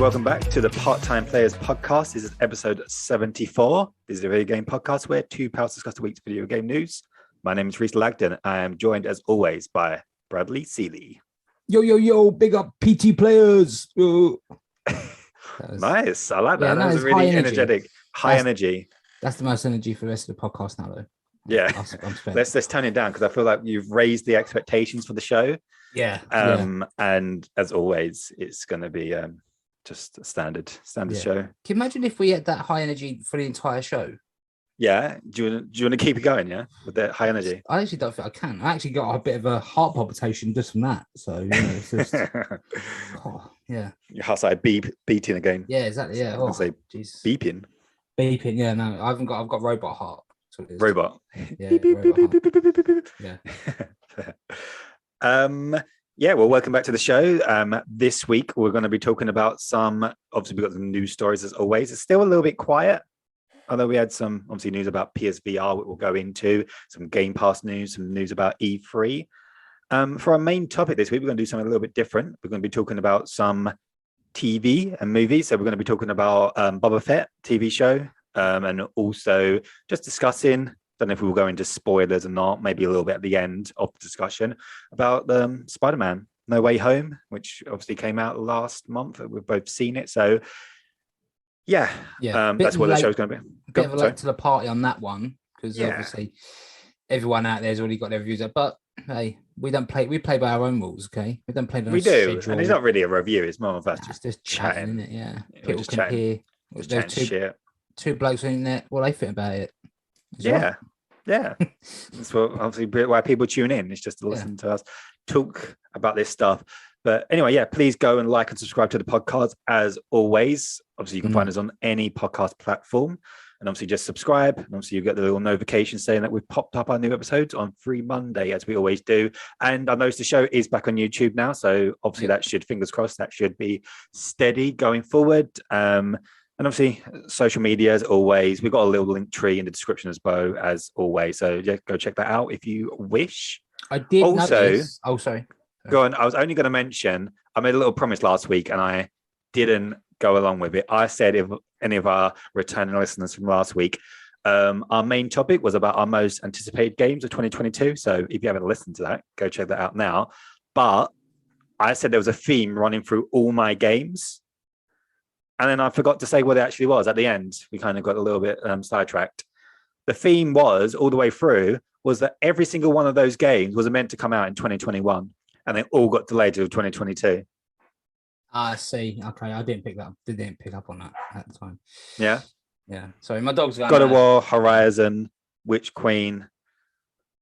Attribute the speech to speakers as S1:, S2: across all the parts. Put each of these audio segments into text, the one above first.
S1: welcome back to the Part-Time Players Podcast. This is episode 74. This is a video game podcast where two pals discuss the week's video game news. My name is Reece Lagden. I am joined, as always, by Bradley Seeley.
S2: Yo, big up PT players.
S1: Nice. I like that. That was really energetic. High energy.
S2: That's the most energy for the rest of the podcast now, though.
S1: Yeah. Let's tone it down because I feel like you've raised the expectations for the show.
S2: Yeah.
S1: And as always, it's going to be just a standard show.
S2: Can you imagine if we had that high energy for the entire show?
S1: Yeah. Do you want to keep it going? Yeah, with that high energy.
S2: I actually don't think I can. I actually got a bit of a heart palpitation just from that. So it's just, yeah.
S1: Your heart's like beating again.
S2: Yeah, exactly. Yeah.
S1: I say beeping.
S2: Yeah. No, I've got robot heart.
S1: Robot.
S2: Yeah. Robot
S1: yeah. Yeah, well, welcome back to the show. This week, we're going to be talking about obviously, we've got some news stories as always. It's still a little bit quiet, although we had some, obviously, news about PSVR, which we'll go into, some GamePass news, some news about E3. For our main topic this week, we're going to do something a little bit different. We're going to be talking about some TV and movies. So we're going to be talking about Boba Fett TV show, and also just discussing, don't know if we will go into spoilers or not, maybe a little bit at the end of the discussion about Spider-Man No Way Home, which obviously came out last month. We've both seen it. So yeah. That's what the show's going to be.
S2: A bit of a late to the party on that one, because obviously everyone out there's already got their reviews up. But hey, we play by our own rules, okay? We don't play by
S1: We do, schedule. And it's not really a review, it's more of us just chatting,
S2: isn't it? Yeah.
S1: People can hear.
S2: There's two blokes on the internet, well, they think about it.
S1: Yeah. That's what obviously why people tune in. It's just to listen to us talk about this stuff. But anyway, please go and like and subscribe to the podcast as always. Obviously, you can find us on any podcast platform, and obviously just subscribe. And obviously, you get the little notification saying that we've popped up our new episodes on free Monday, as we always do. And I noticed the show is back on YouTube now, so obviously that should, fingers crossed, that should be steady going forward. And obviously, social media, as always, we've got a little link tree in the description as always. So go check that out if you wish.
S2: I did
S1: also
S2: notice. Oh, sorry.
S1: Go on. I was only going to mention, I made a little promise last week and I didn't go along with it. I said if any of our returning listeners from last week, our main topic was about our most anticipated games of 2022. So if you haven't listened to that, go check that out now. But I said there was a theme running through all my games. And then I forgot to say what it actually was at the end. We kind of got a little bit sidetracked. The theme was, all the way through, was that every single one of those games was meant to come out in 2021. And they all got delayed to 2022.
S2: I see. Okay, I didn't pick that up. Didn't pick up on that at the time.
S1: Yeah?
S2: Yeah. Sorry, my dog's going.
S1: God of War, Horizon, Witch Queen,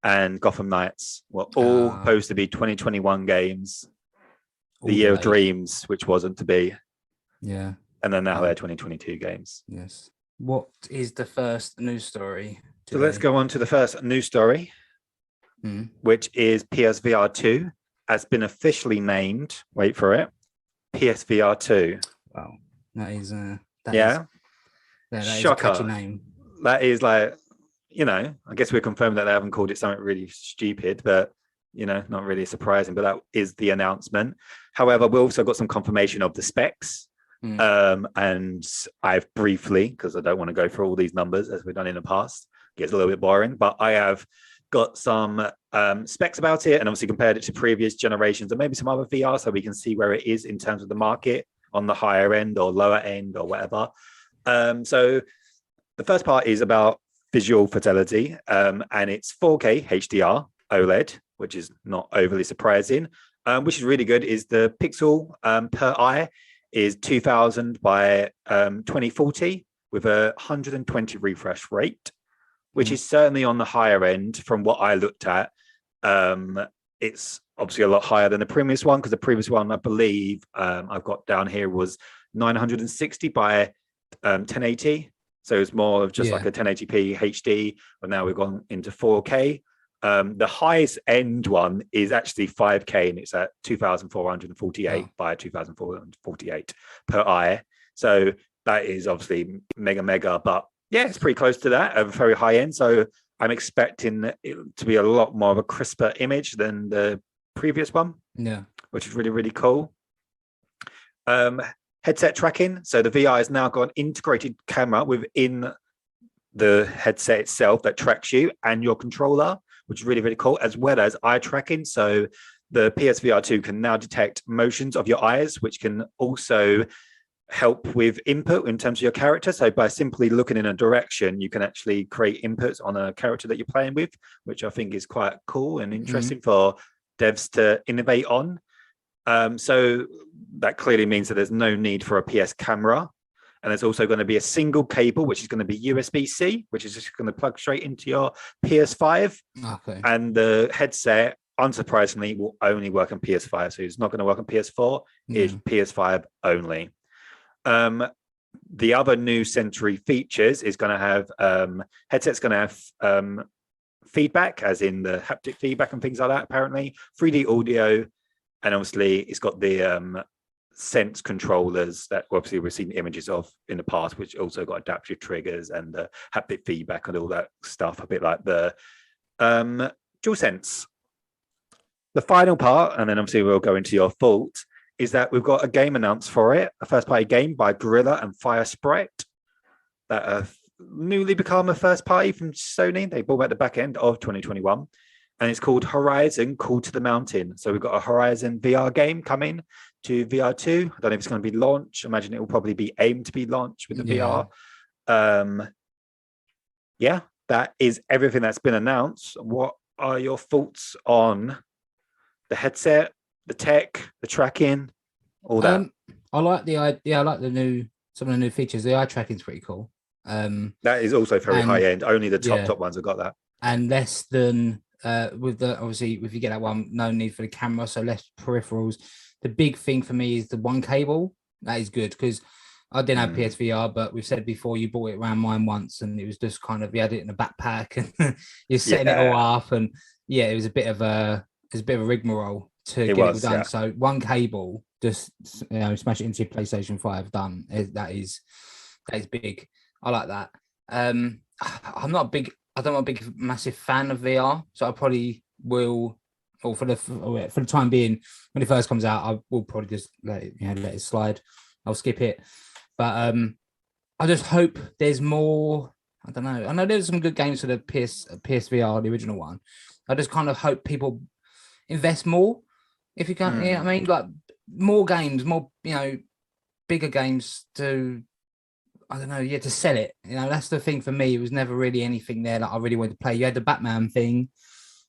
S1: and Gotham Knights were all supposed to be 2021 games. The Year of Dreams, which wasn't to be.
S2: Yeah.
S1: And then now they're 2022 games.
S2: Yes. What is the first news story today?
S1: So let's go on to the first news story, which is PSVR 2 has been officially named, wait for it, PSVR 2.
S2: Wow. That is...
S1: That shocker.
S2: Is a catchy name.
S1: That is like, I guess we're confirmed that they haven't called it something really stupid, but, not really surprising, but that is the announcement. However, we also got some confirmation of the specs. And I've briefly, because I don't want to go through all these numbers as we've done in the past, it gets a little bit boring, but I have got some specs about it and obviously compared it to previous generations and maybe some other VR so we can see where it is in terms of the market on the higher end or lower end or whatever. So the first part is about visual fidelity, and it's 4K HDR OLED, which is not overly surprising, which is really good. Is the pixel per eye is 2000 by 2040 with a 120 refresh rate, which is certainly on the higher end from what I looked at. It's obviously a lot higher than the previous one, because the previous one, I believe, I've got down here was 960 by 1080. So it's more of just like a 1080p HD, but now we've gone into 4K. The highest end one is actually 5K, and it's at 2,448 by 2,448 per eye. So that is obviously mega, but yeah, it's pretty close to that, a very high end. So I'm expecting it to be a lot more of a crisper image than the previous one.
S2: Yeah,
S1: which is really, really cool. headset tracking. So the VR has now got an integrated camera within the headset itself that tracks you and your controller, which is really, really cool, as well as eye tracking. So the PSVR 2 can now detect motions of your eyes, which can also help with input in terms of your character. So by simply looking in a direction, you can actually create inputs on a character that you're playing with, which I think is quite cool and interesting for devs to innovate on. So that clearly means that there's no need for a PS camera. And there's also going to be a single cable, which is going to be USB-C, which is just going to plug straight into your PS5.
S2: Okay.
S1: And the headset, unsurprisingly, will only work on PS5. So it's not going to work on PS4. It's PS5 only. The other new Sensory features is going to have headsets going to have feedback, as in the haptic feedback and things like that, apparently. 3D audio. And obviously, it's got the sense controllers that obviously we've seen images of in the past, which also got adaptive triggers and the haptic feedback and all that stuff, a bit like the DualSense. The final part, and then obviously we'll go into your thoughts, is that we've got a game announced for it, a first-party game by Gorilla and Fire Sprite that have newly become a first party from Sony. They bought at the back end of 2021. And it's called Horizon Call to the Mountain. So we've got a Horizon VR game coming to VR2. I don't know if it's going to be launched. I imagine it will probably be aimed to be launched with the VR. Yeah, that is everything that's been announced. What are your thoughts on the headset, the tech, the tracking, all that?
S2: I like the idea. I like some of the new features. The eye tracking is pretty cool.
S1: That is also very high end. Only the top ones have got that.
S2: And less than with the, obviously, if you get that one, no need for the camera, so less peripherals. The big thing for me is the one cable. That is good because I didn't have PSVR, but we've said before, you bought it around mine once, and it was just kind of, you had it in a backpack, and you're setting it all up, and it was a bit of a rigmarole to get it all done. So one cable, just smash it into your PlayStation 5, done. That is big. I like that. I'm not a big massive fan of VR, so I probably will, or for the time being, when it first comes out, I will probably just let it slide. I'll skip it, but I just hope there's more. I don't know. I know there's some good games for the PSVR, the original one. I just kind of hope people invest more, if you can. I mean, like more games, more bigger games to. I don't know, to sell it. That's the thing for me. It was never really anything there that I really wanted to play. You had the Batman thing,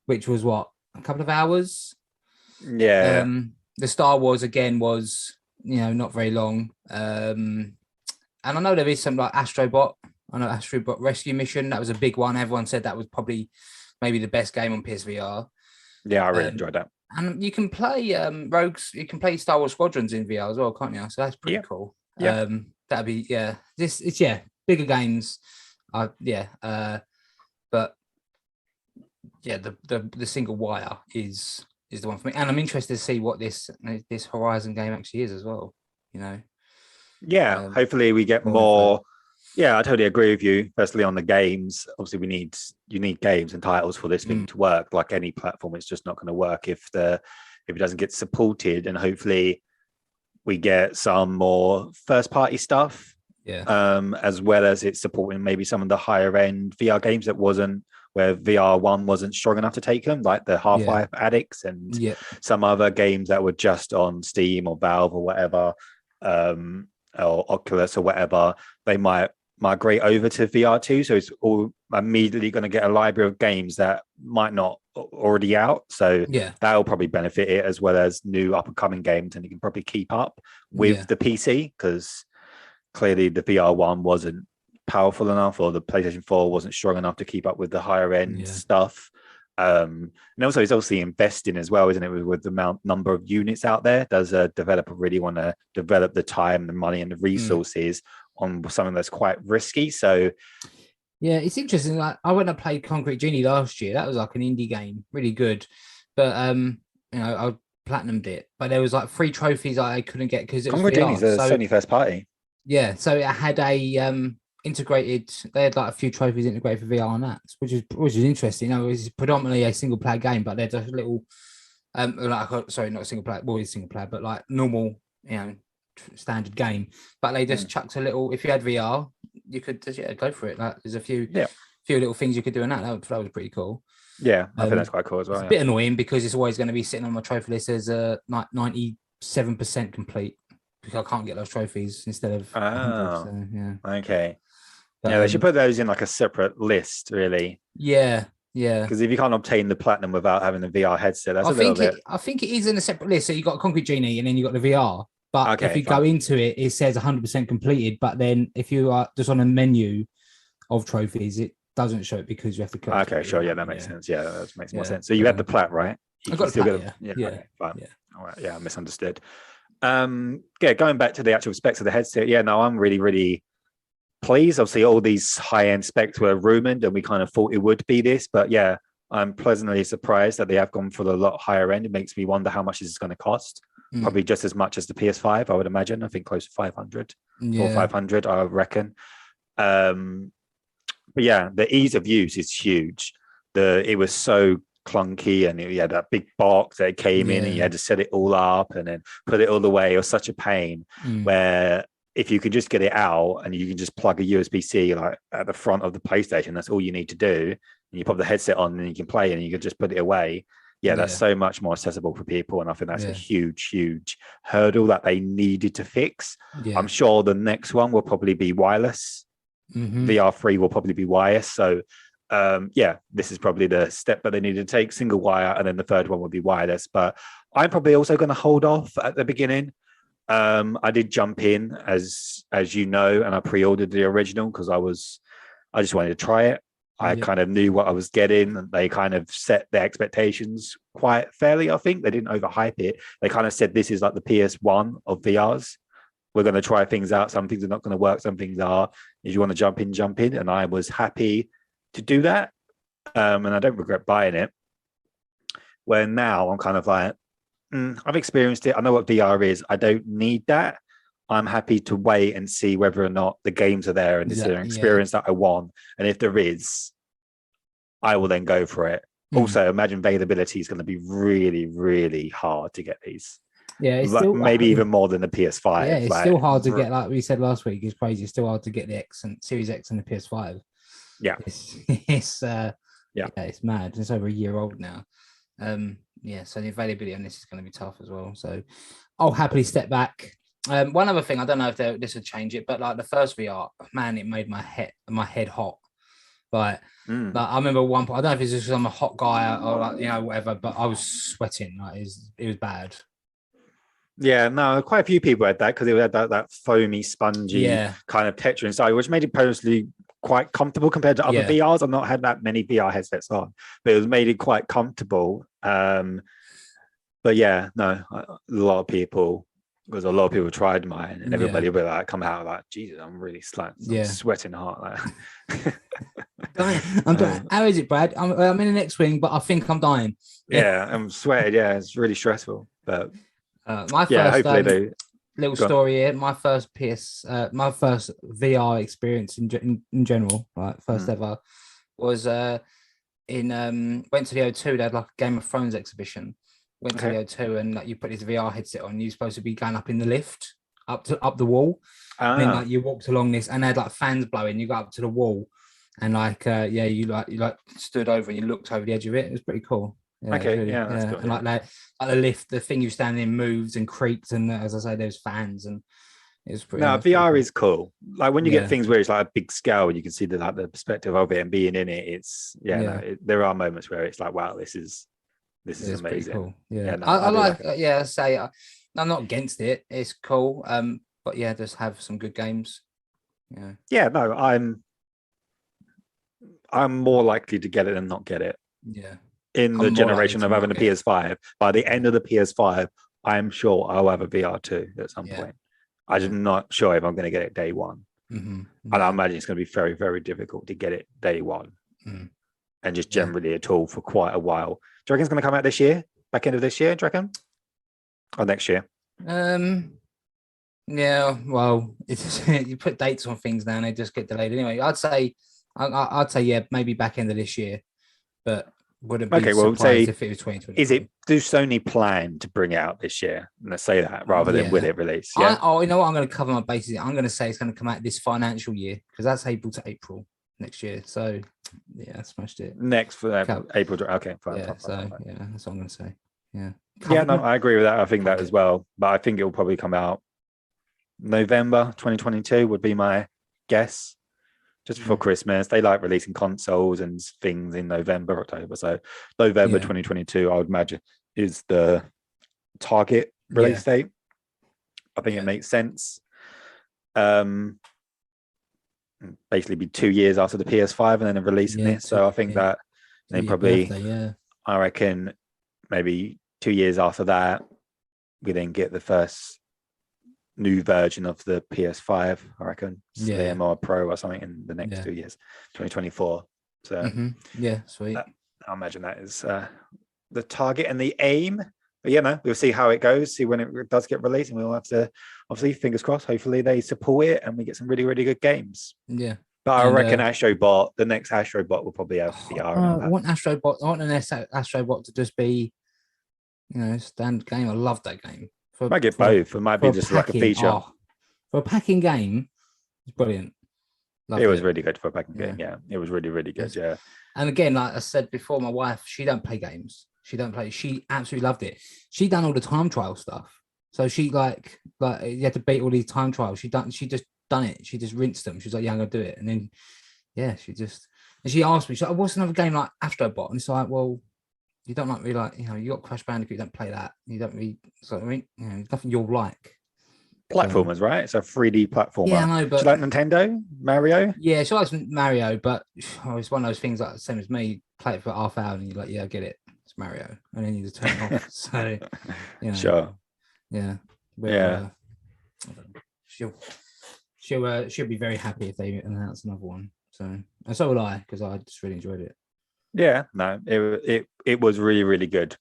S2: which was a couple of hours.
S1: Yeah.
S2: The Star Wars again was, not very long. And I know there is some like Astrobot. I know Astrobot Rescue Mission. That was a big one. Everyone said that was probably maybe the best game on PSVR.
S1: Yeah, I really enjoyed that.
S2: And you can play Rogues. You can play Star Wars Squadrons in VR as well, can't you? So that's pretty cool.
S1: Yeah.
S2: That'd be bigger games. But the single wire is the one for me, and I'm interested to see what this Horizon game actually is as well.
S1: Hopefully we get more. Yeah, I totally agree with you. Firstly, on the games, obviously you need games and titles for this thing to work. Like any platform, it's just not going to work if it doesn't get supported. And hopefully we get some more first party stuff, as well as it's supporting maybe some of the higher end VR games where VR1 wasn't strong enough to take them, like the Half-Life Addicts and some other games that were just on Steam or Valve or whatever, or Oculus or whatever. They might migrate over to VR2, so it's all immediately going to get a library of games that might not already out, so that'll probably benefit it, as well as new up and coming games, and you can probably keep up with the PC, because clearly the VR1 wasn't powerful enough, or the PlayStation 4 wasn't strong enough to keep up with the higher end stuff. And also it's obviously investing as well, isn't it, with the number of units out there. Does a developer really want to develop the time, the money and the resources on something that's quite risky? So
S2: it's interesting. Like, I went and played Concrete Genie last year. That was like an indie game, really good. But I platinumed it. But there was like 3 trophies I couldn't get because it was
S1: Concrete Genie's a Sony first party.
S2: Yeah, so it had a integrated. They had like a few trophies integrated for VR on that, which is interesting. It's predominantly a single player game, but there's a little sorry, not a single player. Well, it's single player, but like normal, standard game, but they just chucked a little. If you had VR, you could just go for it. Like there's a few little things you could do in that. That was pretty cool.
S1: Yeah, I think that's quite cool as well.
S2: It's a bit annoying because it's always going to be sitting on my trophy list as a 97% complete because I can't get those trophies instead of 100. So, yeah.
S1: Okay. But, they should put those in like a separate list, really.
S2: Yeah. Yeah.
S1: Because if you can't obtain the platinum without having a VR headset, that's a little bit.
S2: I think it is in a separate list. So you got Concrete Genie and then you got the VR. But if you go into it, it says 100% completed. But then if you are just on a menu of trophies, it doesn't show it because you have to click.
S1: Okay, sure. Yeah, that makes sense. Yeah, that makes more sense. So you had the plat, right?
S2: I got the plat, yeah.
S1: Okay, fine. Yeah. All right. Yeah, I misunderstood. Going back to the actual specs of the headset. Yeah, no, I'm really, really pleased. Obviously, all these high-end specs were rumored, and we kind of thought it would be this. But yeah, I'm pleasantly surprised that they have gone for the lot higher end. It makes me wonder how much this is going to cost. Probably just as much as the PS5, I would imagine. I think close to 500 or 500, I reckon. But yeah, the ease of use is huge. It was so clunky, and you had that big box that came in, and you had to set it all up and then put it all away. It was such a pain. Where if you can just get it out and you can just plug a USB-C like at the front of the PlayStation, that's all you need to do. And you pop the headset on, and you can play, and you can just put it away. Yeah, that's so much more accessible for people. And I think that's a huge, huge hurdle that they needed to fix. Yeah. I'm sure the next one will probably be wireless. VR3 will probably be wireless. So, this is probably the step that they need to take, single wire, and then the third one will be wireless. But I'm probably also going to hold off at the beginning. I did jump in, as you know, and I pre-ordered the original because I just wanted to try it. I kind of knew what I was getting, and they kind of set their expectations quite fairly. I think they didn't overhype it. They kind of said this is like the PS1 of VRs. We're going to try things out. Some things are not going to work. Some things are. If you want to jump in. And I was happy to do that. And I don't regret buying it. Where now I'm kind of like, I've experienced it. I know what VR is. I don't need that. I'm happy to wait and see whether or not the games are there and it's an experience that I want. And if there is, I will then go for it. Also, imagine availability is going to be really, really hard to get these.
S2: Yeah, it's still
S1: maybe even more than the PS5.
S2: Yeah, it's still hard to get. Like we said last week, it's crazy. It's still hard to get the X and Series X and the PS5.
S1: Yeah,
S2: it's mad. It's over a year old now. So the availability on this is going to be tough as well. So I'll happily step back. One other thing, I don't know if this would change it, but like the first VR, man, it made my head hot. Like I remember one point, I don't know if it's just because I'm a hot guy or like, whatever, but I was sweating. Like it was bad.
S1: Yeah, no, quite a few people had that because it had that foamy, spongy kind of texture inside, which made it personally quite comfortable compared to other VRs. I've not had that many VR headsets on, but it was made it quite comfortable. But yeah, no, a lot of people tried mine, and everybody would like come out like, Jesus, I'm really sweating hard. Like.
S2: I'm dying. How is it, Brad? I'm in an X-wing, but I think I'm dying.
S1: Yeah, I'm sweating. Yeah, it's really stressful. But
S2: my first little story here. My first VR experience in general, right? First ever was went to the O2. They had like a Game of Thrones exhibition. Went to the O2 and like you put this VR headset on. You're supposed to be going up in the lift, up the wall. And then like you walked along this, and they had like fans blowing. You got up to the wall, and you stood over and you looked over the edge of it. It was pretty cool. Yeah,
S1: okay,
S2: really,
S1: that's good.
S2: And like the lift, the thing you stand in moves and creaks, and as I say, there's fans, and it was pretty.
S1: No, VR is cool. Like when you get things where it's like a big scale, and you can see the perspective of it and being in it. It's there are moments where it's like, wow, this is amazing.
S2: Cool. Yeah, I like. I'm not against it. It's cool. But yeah, just have some good games. Yeah. Yeah.
S1: No, I'm more likely to get it than not get it.
S2: Yeah.
S1: In the generation of having a PS5, by the end of the PS5, I'm sure I'll have a VR2 at some point. I'm just not sure if I'm going to get it day one. And I imagine it's going to be very, very difficult to get it day one. And just generally at all for quite a while. Do you reckon it's going to come out this year? Back end of this year, do you reckon? Or next year?
S2: Yeah, well, it's you put dates on things now and they just get delayed anyway. I'd say maybe back end of this year. But Wouldn't be
S1: Okay, well,
S2: surprised
S1: say,
S2: if it was 2023.
S1: do Sony plan to bring it out this year? Let's say that rather than will it release? Yeah.
S2: You know what? I'm going to cover my bases. I'm going to say it's going to come out this financial year because that's April to April next year. So, yeah, I smashed it.
S1: Next for April. Okay, fine.
S2: Yeah,
S1: fine.
S2: yeah, that's what I'm going to say. Yeah.
S1: Yeah, no, I agree with that. I think that as well. But I think it will probably come out November 2022 would be my guess. Just before Christmas. They like releasing consoles and things in November, October. So November 2022, I would imagine, is the target release date. I think it makes sense. Basically be 2 years after the PS5 and then releasing it. So I think that they probably, I reckon maybe 2 years after that, we then get the first new version of the PS5, I reckon, Slim or Pro or something in the next 2 years, 2024. So
S2: sweet.
S1: I imagine that is the target and the aim. But we'll see how it goes, see when it does get released, and we'll have to, obviously, fingers crossed, hopefully they support it and we get some really, really good games.
S2: Yeah.
S1: But I reckon Astrobot, the next Astrobot will probably have VR.
S2: I want Astrobot. I want an Astrobot to just be, standard game. I love that game.
S1: Might get both. It might be just like a feature.
S2: For a packing game, it's brilliant.
S1: It was really good for a packing game. Yeah, it was really, really good. Yeah.
S2: And again, like I said before, my wife, she don't play games. She absolutely loved it. She done all the time trial stuff. So she like you had to beat all these time trials. She just done it. She just rinsed them. She was like, yeah, I'm gonna do it. And then and she asked me, she's like, what's another game like Astrobot? And it's like, well, you don't like really like, you got Crash Bandicoot, you don't play that. You don't really, so I mean, nothing you'll like.
S1: Platformers, right? It's a 3D platformer.
S2: Yeah, I know, but
S1: do you like Nintendo? Mario?
S2: Yeah, she likes Mario, but it's one of those things like the same as me, play it for half hour and you're like, yeah, I get it. It's Mario. And then you just turn it off. So
S1: Sure.
S2: Yeah. She'll be very happy if they announce another one. So and so will I, because I just really enjoyed it.
S1: Yeah, no, it was really, really good,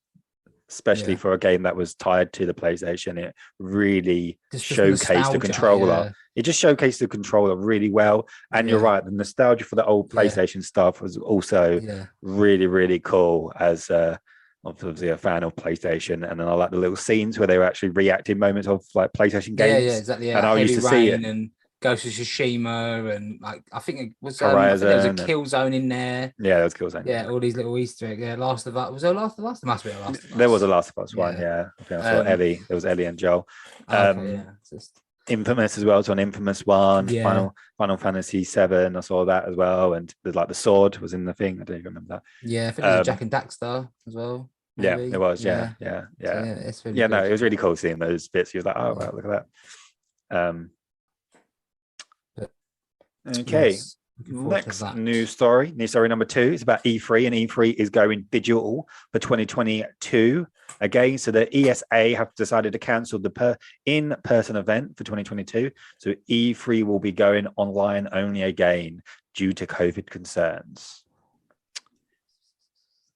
S1: especially for a game that was tied to the PlayStation. It really showcased the controller. Yeah. It just showcased the controller really well. And you're right, the nostalgia for the old PlayStation stuff was also really, really cool as obviously a fan of PlayStation. And then I like the little scenes where they were actually reacting moments of like PlayStation games.
S2: Yeah, exactly. Yeah.
S1: And I used to see it.
S2: And Ghost of Tsushima, and like I think it was there was a kill zone in there.
S1: Yeah, there was kill zone.
S2: Yeah, all these little Easter eggs. Yeah, Last of Us. Was there Last of Us? There must be a Last of Us.
S1: There was a Last of Us one. Yeah, I think I saw Ellie. There was Ellie and Joel. Infamous as well. So an Infamous one. Yeah. Final Fantasy 7. I saw that as well. And there's like the sword was in the thing. I don't even remember that.
S2: Yeah, I think it was Jack and Daxter as well.
S1: Maybe. Yeah, it was. Yeah. So,
S2: it's really good.
S1: No, it was really cool seeing those bits. You was like, oh wow, look at that. Okay, next news story number 2 is about E3, and E3 is going digital for 2022 again. So the ESA have decided to cancel the in-person event for 2022. So E3 will be going online only again due to COVID concerns.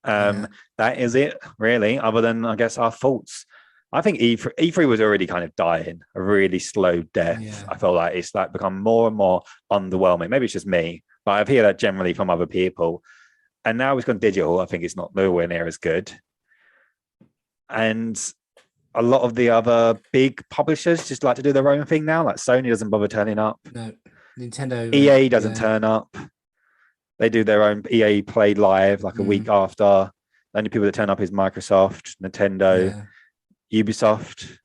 S1: That is it, really, other than, I guess, our thoughts. I think E3 was already kind of dying, a really slow death. Yeah. I feel like it's like become more and more underwhelming. Maybe it's just me, but I've heard that generally from other people. And now it's gone digital. I think it's not nowhere near as good. And a lot of the other big publishers just like to do their own thing now. Like Sony doesn't bother turning up.
S2: No, Nintendo.
S1: EA doesn't turn up. They do their own EA Play Live like a week after. The only people that turn up is Microsoft, Nintendo, Ubisoft.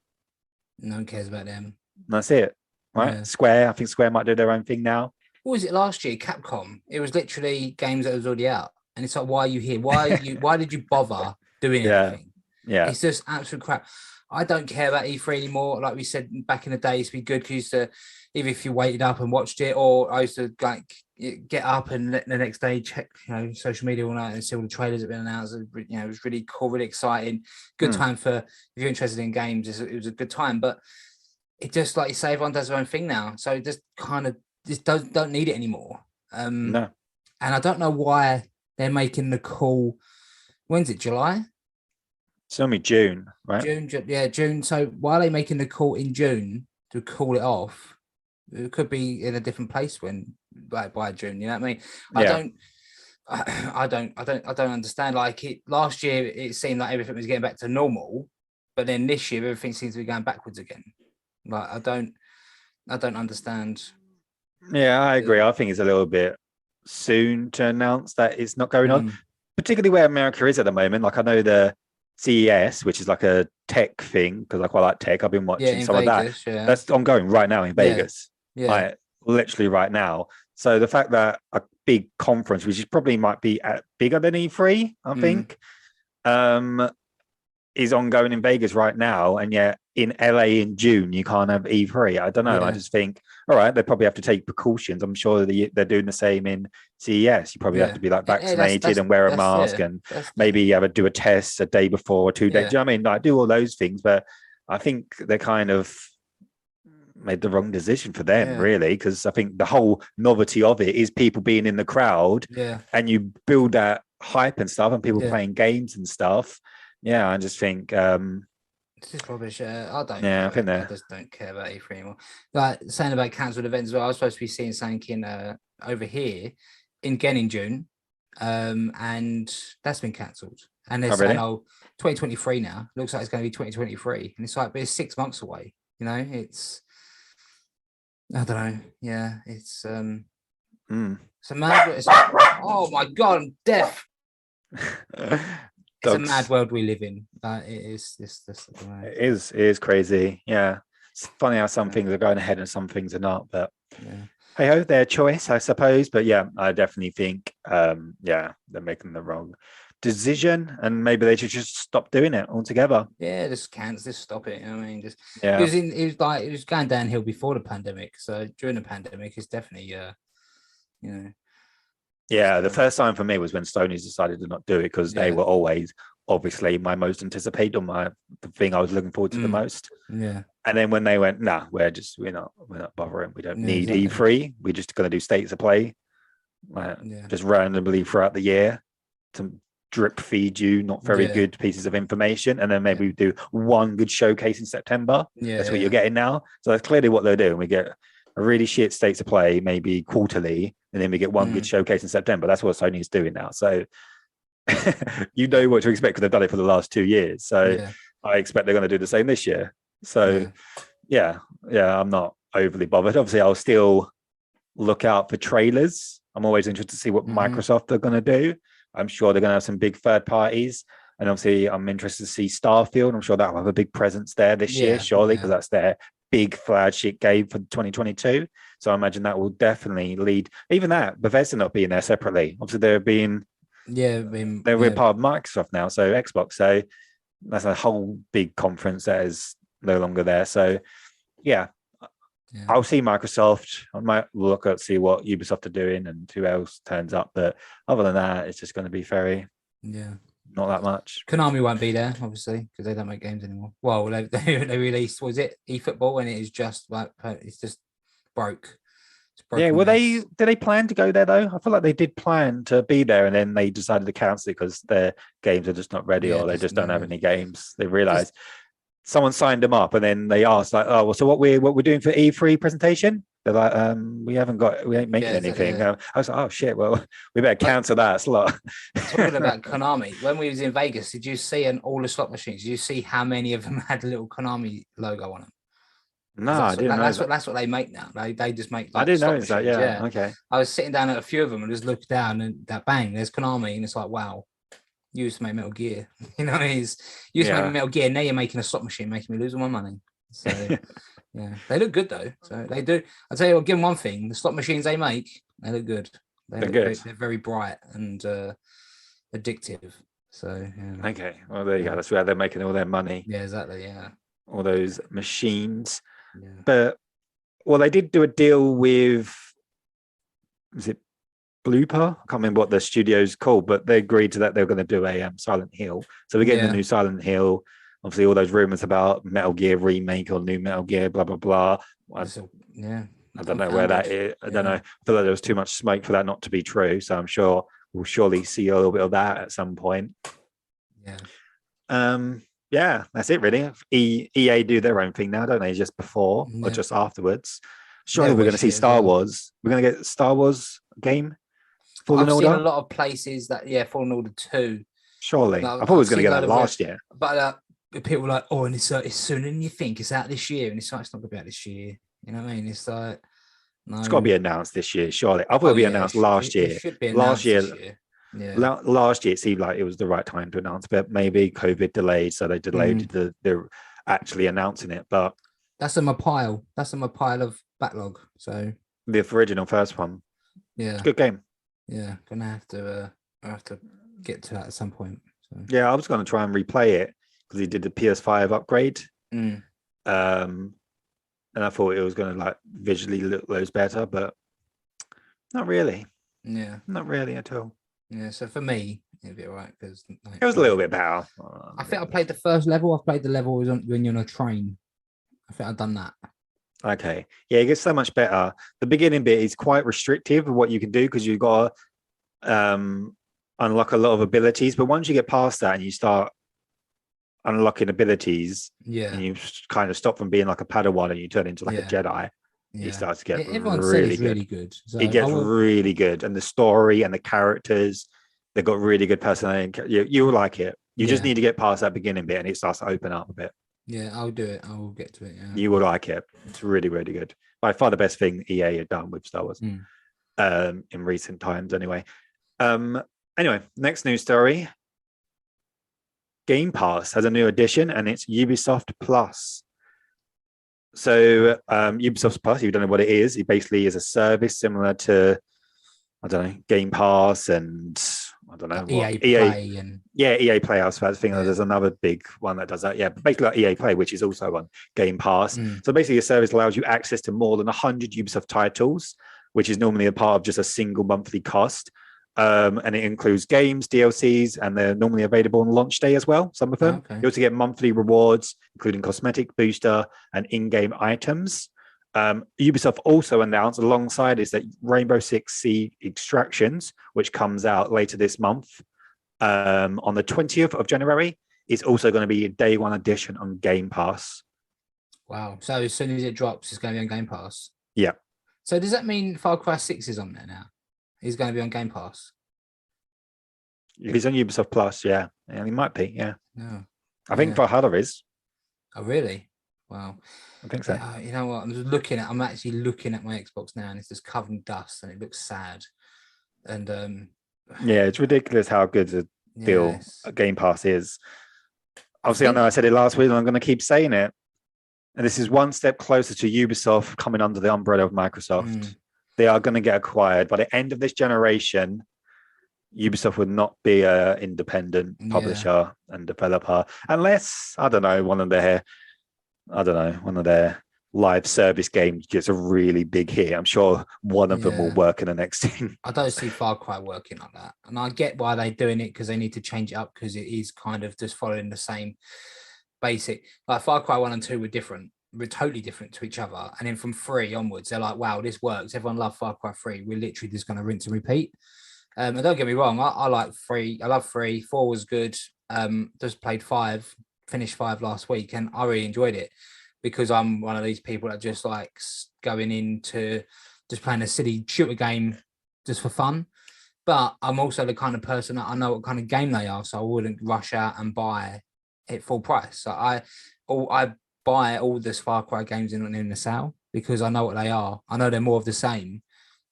S2: No one cares about them.
S1: And that's it, right? Yeah. Square. I think Square might do their own thing now.
S2: What was it last year? Capcom. It was literally games that was already out, and it's like, why are you here? Why did you bother doing anything?
S1: Yeah,
S2: it's just absolute crap. I don't care about E3 anymore. Like we said back in the day, it's been good because you used to, even if you waited up and watched it, or I used to like get up and the next day check, social media all night and see all the trailers that have been announced. It was really cool, really exciting. Good time for, if you're interested in games, it was a good time. But it just, like you say, everyone does their own thing now. So it just kind of just don't need it anymore.
S1: No.
S2: And I don't know why they're making the call. When's it, July?
S1: It's only June, right?
S2: June. So why are they making the call in June to call it off? It could be in a different place by June. You know what I mean? I don't understand. Like it last year, it seemed like everything was getting back to normal, but then this year, everything seems to be going backwards again. Like I don't understand.
S1: Yeah, I agree. I think it's a little bit soon to announce that it's not going on,
S2: Mm.
S1: particularly where America is at the moment. Like I know the CES, which is like a tech thing, because I quite like tech. I've been
S2: Yeah,
S1: watching
S2: in
S1: some of that.
S2: Vegas. Yeah,
S1: That's ongoing right now in
S2: yeah,
S1: Vegas.
S2: yeah.
S1: Like literally right now. So the fact that a big conference, which is probably might be bigger than E3, I think, um, is ongoing in Vegas right now, and yet in LA in June you can't have E3. I don't know. I
S2: Yeah.
S1: just think, all right, they probably have to take precautions. I'm sure they're doing the same in CES. You probably have to be like
S2: Yeah,
S1: vaccinated and wear a mask, and maybe you have to do a test a day before or 2 days. Do you know what I mean? Like do all those things, but I think they kind of made the wrong decision for them, really, because I think the whole novelty of it is people being in the crowd, and you build that hype and stuff, and people playing games and stuff. Yeah, I just think
S2: this is rubbish. I don't.
S1: Yeah, I think
S2: I just don't care about E3 anymore. Like saying about cancelled events as well. I was supposed to be seeing something in over here in June, and that's been cancelled. And they're saying, 2023 now. Looks like it's going to be 2023, and it's like, but it's 6 months away. You know, it's. I don't know. Yeah, it's It's a mad. Oh my god, I'm deaf. It's a mad world we live in. It is this.
S1: It is crazy. Yeah, it's funny how some things are going ahead and some things are not. But hey ho, their choice, I suppose. But yeah, I definitely think they're making the wrong decision, and maybe they should just stop doing it altogether.
S2: Yeah, just cancel, just stop it. I mean, just
S1: yeah.
S2: It was going downhill before the pandemic. So during the pandemic, it's definitely
S1: Yeah, the first time for me was when Sony's decided to not do it, because they were always obviously my most anticipated, or the thing I was looking forward to the most.
S2: Yeah.
S1: And then when they went, nah, we're not bothering. We don't need E3. We're just going to do states of play, just randomly throughout the year to drip feed you not very good pieces of information, and then maybe we do one good showcase in September. That's what you're getting now. So that's clearly what they're doing. We get a really shit states of play, maybe quarterly, and then we get one good showcase in September. That's what Sony is doing now. So you know what to expect, because they've done it for the last 2 years. So I expect they're going to do the same this year. So yeah, I'm not overly bothered. Obviously, I'll still look out for trailers. I'm always interested to see what Microsoft are going to do. I'm sure they're going to have some big third parties. And obviously, I'm interested to see Starfield. I'm sure that will have a big presence there this year, surely, because that's their big flagship game for 2022. So I imagine that will definitely lead. Even that, Bethesda not being there separately. Obviously, they're part of Microsoft now, so Xbox. So that's a whole big conference that is no longer there. So I'll see Microsoft. I might look at see what Ubisoft are doing and who else turns up. But other than that, it's just going to be very not that much.
S2: Konami won't be there, obviously, because they don't make games anymore. Well, they released, was it eFootball, and it is just like it's just broke.
S1: Yeah, did they plan to go there though? I feel like they did plan to be there, and then they decided to cancel it because their games are just not ready, or they just don't have any games. They realized someone signed them up, and then they asked like, "Oh, well, so what we're doing for E3 presentation?" They're like, we ain't making anything. I was like, oh shit, well, we better cancel that slot.
S2: Talking about Konami, when we was in Vegas, did you see all the slot machines? Did you see how many of them had a little Konami logo on them?
S1: No, I didn't know.
S2: That's what they make now. They just make.
S1: I didn't know that. Yeah. Okay.
S2: I was sitting down at a few of them and just looked down, and that bang, there's Konami, and it's like, wow, you used to make Metal Gear. You know, you used to make Metal Gear. Now you're making a slot machine, making me lose all my money. So yeah, they look good though. So they do. I'll tell you, I'll give them one thing: the slot machines they make, they look good.
S1: They're good.
S2: They're very bright and addictive. So
S1: okay, well there you go. That's where they're making all their money.
S2: Yeah, exactly. Yeah,
S1: all those machines. Yeah. But they did do a deal with, was it Blooper? I can't remember what the studio's called, but they agreed to that they were going to do a Silent Hill. So we're getting the new Silent Hill. Obviously, all those rumors about Metal Gear remake or new Metal Gear, blah blah blah. I don't know where that is. I don't know. I feel like there was too much smoke for that not to be true. So I'm sure we'll surely see a little bit of that at some point. Yeah, that's it really. EA do their own thing now, don't they? Just before or just afterwards. Surely we're going to see Star Wars. We're going to get Star Wars game. Fallen
S2: I've seen a
S1: Order?
S2: lot of places that Fallen Order 2.
S1: Surely.
S2: Like,
S1: I thought it was
S2: I've
S1: going to
S2: seen
S1: get
S2: a
S1: that
S2: load of
S1: last year.
S2: But people were like, oh, and it's sooner than you think. It's out this year, and it's like it's not going to be out this year. You know what I mean? It's like no.
S1: It's got to be announced this year, surely. I thought it'd be announced last year.
S2: It should be
S1: Last
S2: announced
S1: year,
S2: this year. Yeah.
S1: last year it seemed like it was the right time to announce, but maybe COVID delayed, so they delayed the actually announcing it. But
S2: that's in my pile. That's in my pile of backlog. So
S1: the original first one,
S2: yeah,
S1: it's a good game.
S2: Yeah, gonna have to get to that at some point. So.
S1: Yeah, I was going to try and replay it because he did the PS5 upgrade. And I thought it was going to like visually look loads better, but not really.
S2: Yeah,
S1: not really at all.
S2: Yeah, so for me, it'd be all right because
S1: it was a little bit better.
S2: I think I played the first level. I've played the level when you're on a train. I think I've done that.
S1: Okay, yeah, it gets so much better. The beginning bit is quite restrictive of what you can do because you've got to unlock a lot of abilities, but once you get past that and you start unlocking abilities, and you kind of stop from being like a Padawan and you turn into like a Jedi, you start to get really good. So it gets really good, and the story and the characters, they've got really good personality. You will like it. You just need to get past that beginning bit, and it starts to open up a bit.
S2: Yeah, I'll do it. I will get to it. Yeah,
S1: you will like it. It's really, really good. By far the best thing EA had done with Star Wars in recent times. Anyway, next news story. Game Pass has a new addition, and it's Ubisoft Plus. So Ubisoft Plus, if you don't know what it is, it basically is a service similar to, I don't know, Game Pass and I don't know
S2: EA Play and
S1: EA Play. I was about to think there's another big one that does that. Yeah, but basically like EA Play, which is also on Game Pass. So basically, a service allows you access to more than 100 Ubisoft titles, which is normally a part of just a single monthly cost. And it includes games, DLCs, and they're normally available on launch day as well. Some of them. You also get monthly rewards, including cosmetic booster and in-game items. Ubisoft also announced alongside this that Rainbow Six Siege Extractions, which comes out later this month on the 20th of January, is also going to be a day one edition on Game Pass.
S2: Wow. So as soon as it drops, it's going to be on Game Pass?
S1: Yeah.
S2: So does that mean Far Cry 6 is on there now? He's going to be on Game Pass?
S1: If he's on Ubisoft Plus, yeah. And he might be, yeah.
S2: No.
S1: I think Valhalla is.
S2: Oh, really? Wow.
S1: I think so.
S2: Yeah, you know what? I'm actually looking at my Xbox now, and it's just covered in dust, and it looks sad. And
S1: yeah, it's ridiculous how good a deal Game Pass is. Obviously, I know I said it last week, and I'm going to keep saying it. And this is one step closer to Ubisoft coming under the umbrella of Microsoft. They are going to get acquired by the end of this generation. Ubisoft would not be an independent publisher and developer unless one of their live service games gets a really big hit. I'm sure one of them will work in the next thing.
S2: I don't see Far Cry working like that, and I get why they're doing it because they need to change it up because it is kind of just following the same basic. Like Far Cry 1 and 2 were different. We're totally different to each other, and then from 3 onwards, they're like, "Wow, this works." Everyone loved Far Cry 3. We're literally just going to rinse and repeat. And don't get me wrong, I like 3. I love 3. 4 was good. Just played 5, finished 5 last week, and I really enjoyed it because I'm one of these people that just likes going into just playing a silly shooter game just for fun. But I'm also the kind of person that I know what kind of game they are, so I wouldn't rush out and buy it full price. So I buy all the Far Cry games in the sale because I know what they are. I know they're more of the same,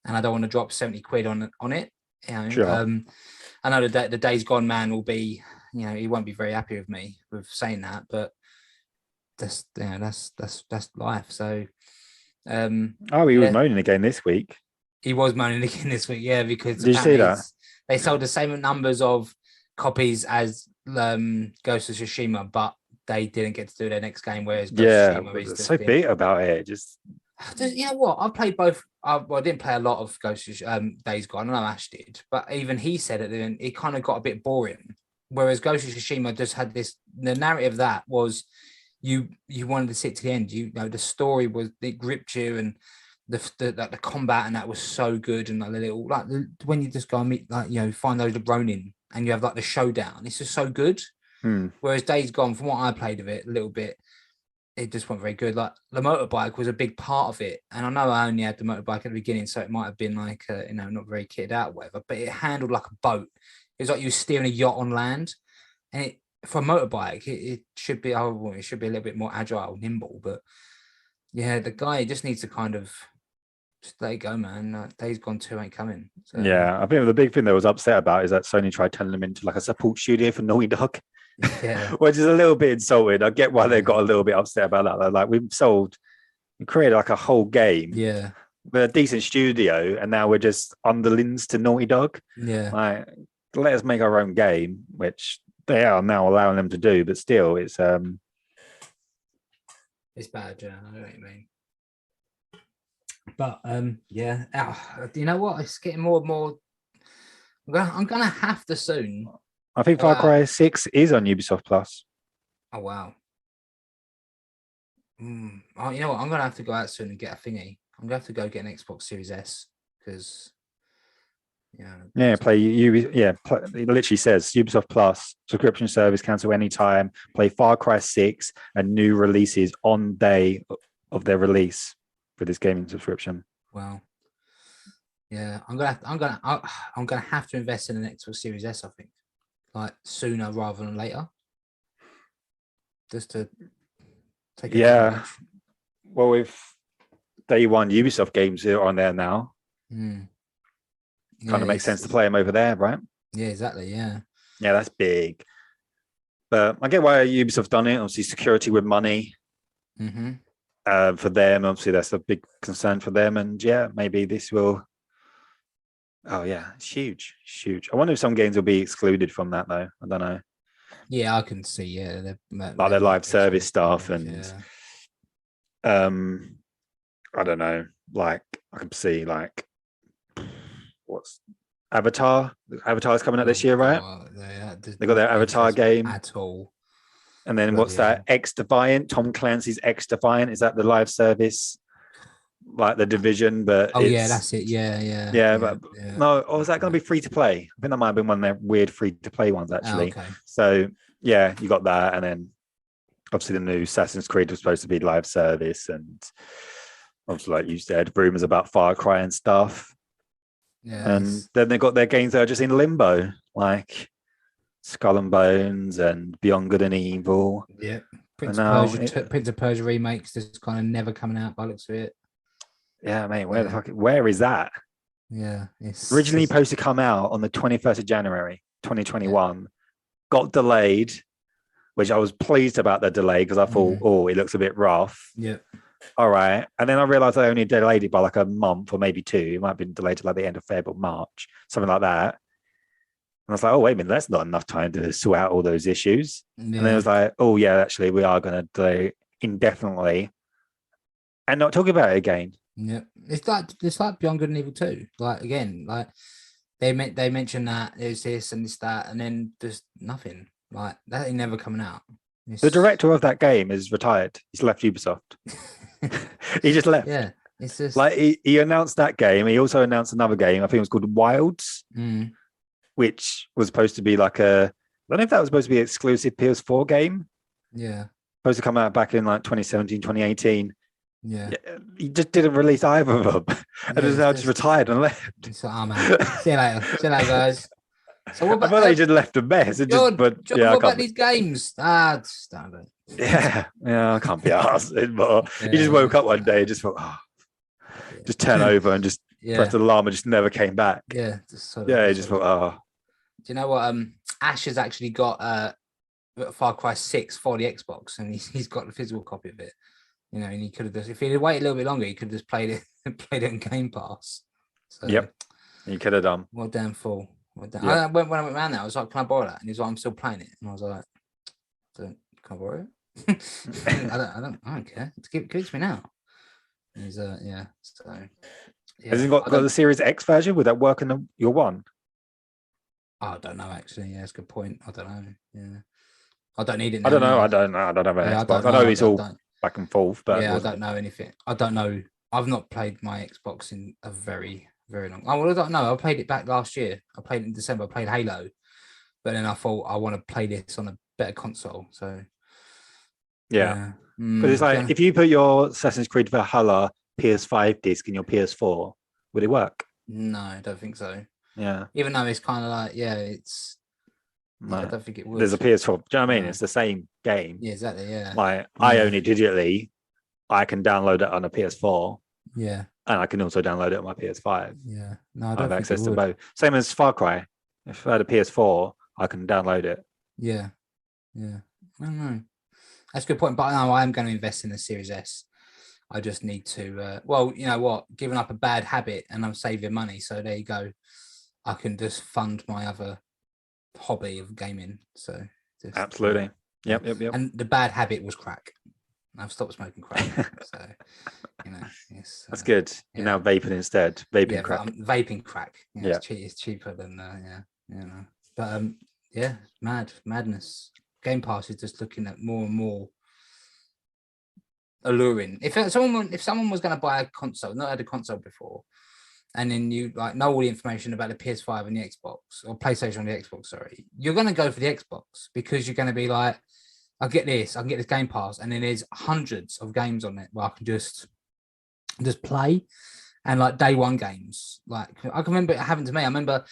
S2: and I don't want to drop 70 quid on it. You know,
S1: sure.
S2: I know the Days Gone man will be, he won't be very happy with me with saying that, but that's life. So,
S1: he was moaning again this week.
S2: He was moaning again this week, because
S1: did you see that
S2: they sold the same numbers of copies as Ghost of Tsushima, but they didn't get to do their next game. Whereas Ghost of Tsushima is
S1: so big about it. Just
S2: you know what? I played both. I didn't play a lot of Ghost of Days Gone. I know Ash did, but even he said it kind of got a bit boring. Whereas Ghost of Tsushima just had the narrative that was you wanted to sit to the end. The story it gripped you, and the combat and that was so good. And when you just go and meet find those Ronin and you have the showdown, it's just so good. Whereas Days Gone, from what I played of it a little bit, it just wasn't very good. Like the motorbike was a big part of it, and I know I only had the motorbike at the beginning, so it might have been like not very kitted out, or whatever. But it handled like a boat. It was like you were steering a yacht on land, and it for a motorbike, it should be it should be a little bit more agile, nimble. But yeah, the guy just needs to kind of just let it go, man. Days Gone 2 ain't coming. So,
S1: Yeah, I think the big thing that was upset about is that Sony tried turning them into like a support studio for Naughty Dog,
S2: yeah,
S1: which is a little bit insulting. I get why they got a little bit upset about that. They're like, we created like a whole game,
S2: yeah,
S1: with a decent studio, and now we're just underlings to Naughty Dog.
S2: yeah.
S1: Like, let us make our own game, which they are now allowing them to do, but still, it's
S2: bad. Yeah, I know what you mean. But yeah, you know what? It's getting more and more. I'm gonna have to soon.
S1: I think Far Cry 6 is on Ubisoft Plus.
S2: Oh wow. Oh, you know what? I'm gonna have to go out soon and get a thingy. I'm gonna have to go get an Xbox Series S because
S1: play you. Yeah, it literally says Ubisoft Plus subscription service, cancel anytime. Play Far Cry 6 and new releases on day of their release for this gaming subscription.
S2: Wow. Yeah, I'm gonna have to invest in an Xbox Series S. I think, like sooner rather than later, just to take it.
S1: Yeah. Well, with day one Ubisoft games are on there now. Kind of makes sense to play them over there, right?
S2: Yeah, exactly. Yeah.
S1: Yeah, that's big. But I get why Ubisoft done it. Obviously, security with money. For them, obviously, that's a big concern for them. And yeah, maybe this will. Oh yeah, it's huge, huge. I wonder if some games will be excluded from that though. I don't know.
S2: Yeah, I can see. Yeah,
S1: like their live service stuff and I don't know. Like I can see like what's Avatar? Avatar's coming out this year, right? They got their Avatar game
S2: at all.
S1: And then what's that? X Defiant, Tom Clancy's X Defiant. Is that the live service? Like the Division, but
S2: yeah, that's it. Yeah.
S1: No, or is that going to be free to play? I think that might have been one of their weird free to play ones actually.
S2: Oh, okay.
S1: So yeah, you got that, and then obviously the new Assassin's Creed was supposed to be live service, and obviously like you said, rumors about Far Cry and stuff.
S2: Yeah,
S1: and then they got their games that are just in limbo, like Skull and Bones and Beyond Good and Evil.
S2: Yeah, Prince of Persia remakes just kind of never coming out by the looks of it.
S1: Yeah, mate, where is that?
S2: Yeah, it's
S1: originally supposed to come out on the 21st of January 2021, got delayed, which I was pleased about the delay because I thought, it looks a bit rough.
S2: Yeah.
S1: All right. And then I realized I only delayed it by like a month or maybe two. It might have been delayed to like the end of February or March, something like that. And I was like, oh, wait a minute, that's not enough time to sort out all those issues. Yeah. And then it was like, oh, yeah, actually, we are going to delay indefinitely and not talk about it again.
S2: Yeah, it's like Beyond Good and Evil 2. Like again, like they mentioned that there's this and this that, and then there's nothing. Like that ain't never coming out.
S1: The director of that game is retired. He's left Ubisoft. He just left.
S2: Yeah, it's just
S1: like he announced that game. He also announced another game. I think it was called Wilds, which was supposed to be like I don't know if that was supposed to be an exclusive PS4 game.
S2: Yeah,
S1: supposed to come out back in like 2017, 2018.
S2: Yeah,
S1: he just didn't release either of them. And just retired and left.
S2: So, man. See you later, guys. So what about?
S1: I thought they just left a mess.
S2: What about these games? Stand it.
S1: Yeah, I can't be arsed anymore. He just woke up one day and just thought, just turn over and just press the alarm and just never came back.
S2: Yeah,
S1: he just thought,
S2: Do you know what? Ash has actually got Far Cry 6 for the Xbox, and he's got the physical copy of it. You know, and he could have just, if he'd waited a little bit longer, he could have just played it in Game Pass. So,
S1: yep, he could have done.
S2: Well, damn fool. When I went around there, I was like, "Can I borrow that?" And he's like, "I'm still playing it." And I was like, "Can I borrow it?" I don't care. Give it to me now. And he's So
S1: has he got the Series X version? Would that work in your one?
S2: I don't know. Actually, yeah, that's a good point. I don't know. Yeah, I don't need it.
S1: I don't know. I don't have an Xbox. I know it's all back and forth, but
S2: I don't know anything. I don't know. I've not played my Xbox in a very, very long. I don't know. I played it back last year. I played it in December. I played Halo, but then I thought I want to play this on a better console. So
S1: Yeah. Because it's
S2: Mm,
S1: like if you put your Assassin's Creed Valhalla PS5 disc in your PS4, would it work?
S2: no, I don't think so.
S1: Yeah.
S2: Even though it's kind of like, I
S1: No.
S2: don't think it would.
S1: There's a PS4. Do you know what I mean?
S2: No.
S1: It's the same game.
S2: Yeah, exactly. Yeah.
S1: Like I
S2: Yeah.
S1: own it digitally. I can download it on a PS4
S2: Yeah.
S1: and I can also download it on my PS5.
S2: Yeah. No, I
S1: I have
S2: don't think it
S1: access to
S2: would.
S1: both. Same as Far Cry. If I had a PS4, I can download it.
S2: Yeah. Yeah. I don't know. That's a good point. But no, I am going to invest in the Series S. I just need to, well, you know what? Giving up a bad habit and I'm saving money. So there you go. I can just fund my other hobby of gaming. So just,
S1: Absolutely.
S2: Yeah.
S1: Yep.
S2: And the bad habit was crack. I've stopped smoking crack. So, you know, it's
S1: That's good. You're now vaping instead. Vaping crack.
S2: I'm vaping crack.
S1: Yeah.
S2: It's cheaper than But yeah, madness. Game Pass is just looking at more and more alluring. If someone was going to buy a console, not had a console before, and then you like know all the information about the PS5 and the Xbox or PlayStation on the Xbox, sorry, you're going to go for the Xbox because you're going to be like, I can get this Game Pass, and then there's hundreds of games on it where I can just play, and like day one games. Like I can remember it happened to me. I remember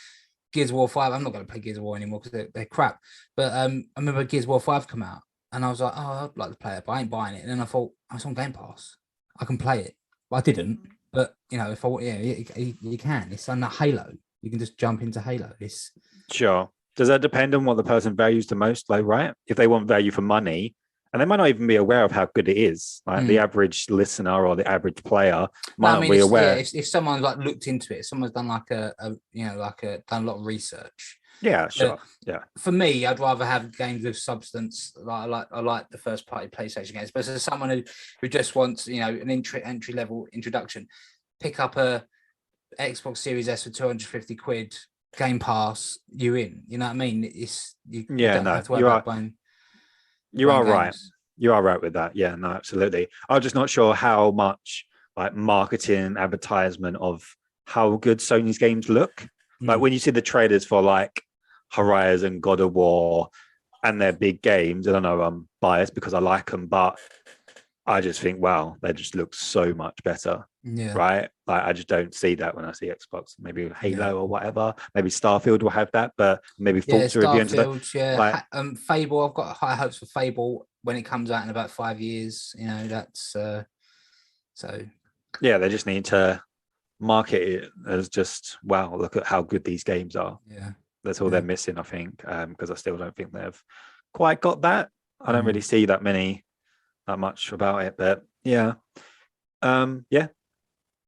S2: Gears of War 5. I'm not going to play Gears of War anymore because they're crap. But I remember Gears of War 5 come out, and I was like, oh, I'd like to play it, but I ain't buying it. And then I thought, I was on Game Pass. I can play it. But I didn't. But, you know, if I want, you can. It's on that Halo. You can just jump into Halo. It's
S1: Sure. Does that depend on what the person values the most? Like, right? If they want value for money, and they might not even be aware of how good it is. Like the average listener or the average player might not be aware.
S2: If someone like looked into it, if someone's done like done a lot of research.
S1: Yeah, sure. Yeah.
S2: For me, I'd rather have games with substance. I like the first party PlayStation games. But as someone who just wants, an entry level introduction, pick up a Xbox Series S for 250 quid, Game Pass, you in. You know what I mean? You don't have to worry about buying.
S1: You are right.
S2: Games.
S1: You are right with that. Yeah, no, absolutely. I'm just not sure how much like marketing, advertisement of how good Sony's games look. Like when you see the trailers for like Horizon, God of War, and their big games, I don't know, I'm biased because I like them, but I just think, wow, they just look so much better.
S2: Yeah.
S1: Right. Like I just don't see that when I see Xbox. Maybe Halo or whatever. Maybe Starfield will have that, but maybe Forza review into that.
S2: Yeah. Like, Fable. I've got high hopes for Fable when it comes out in about 5 years. That's so.
S1: Yeah, they just need to market it as just wow. Look at how good these games are.
S2: Yeah,
S1: that's all they're missing, I think, because I still don't think they've quite got that. I don't really see that much about it, but yeah.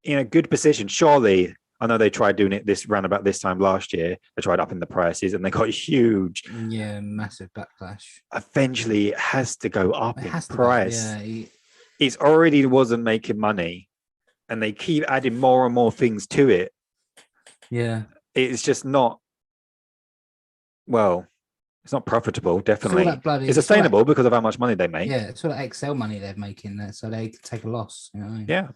S1: In a good position. Surely, I know they tried doing it this round about this time last year. They tried upping the prices and they got huge.
S2: Yeah, massive backlash.
S1: Eventually, it has to go up in price. It already wasn't making money, and they keep adding more and more things to it.
S2: Yeah,
S1: it's just not. Well, it's not profitable. Definitely, it's sustainable because of how much money they make.
S2: Yeah, it's sort of Excel money they're making there, so they take a loss.
S1: Yeah.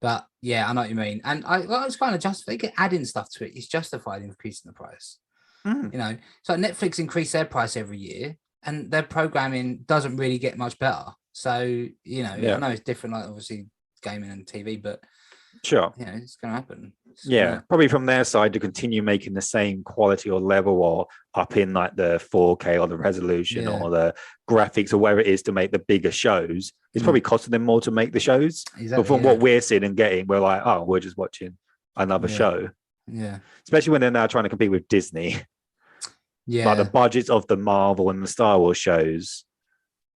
S2: But yeah, I know what you mean, and it's kind of just they get adding stuff to it. It's justified in increasing the price. So Netflix increase their price every year, and their programming doesn't really get much better. So I know it's different, like obviously gaming and TV, but
S1: sure,
S2: it's going to happen.
S1: Probably from their side to continue making the same quality or level or up in like the 4K or the resolution or the graphics or whatever it is to make the bigger shows. It's probably costing them more to make the shows. Exactly, but from what we're seeing and getting, we're like, oh, we're just watching another show.
S2: Yeah.
S1: Especially when they're now trying to compete with Disney.
S2: Yeah.
S1: Like the budgets of the Marvel and the Star Wars shows,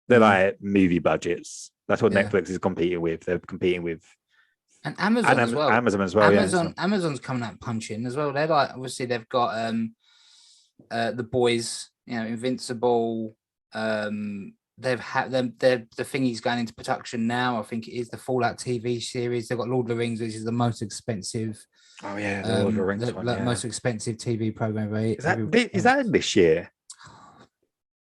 S1: they're like movie budgets. That's what Netflix is competing with. They're competing with.
S2: And Amazon as well. Amazon's coming out punching as well. They're like, obviously they've got the boys, Invincible. They've had them. The thingy's going into production now. I think it is the Fallout TV series. They've got Lord of the Rings, which is the most expensive.
S1: Oh yeah, the Lord of the Rings one.
S2: Most expensive TV program. Right?
S1: Is that this year?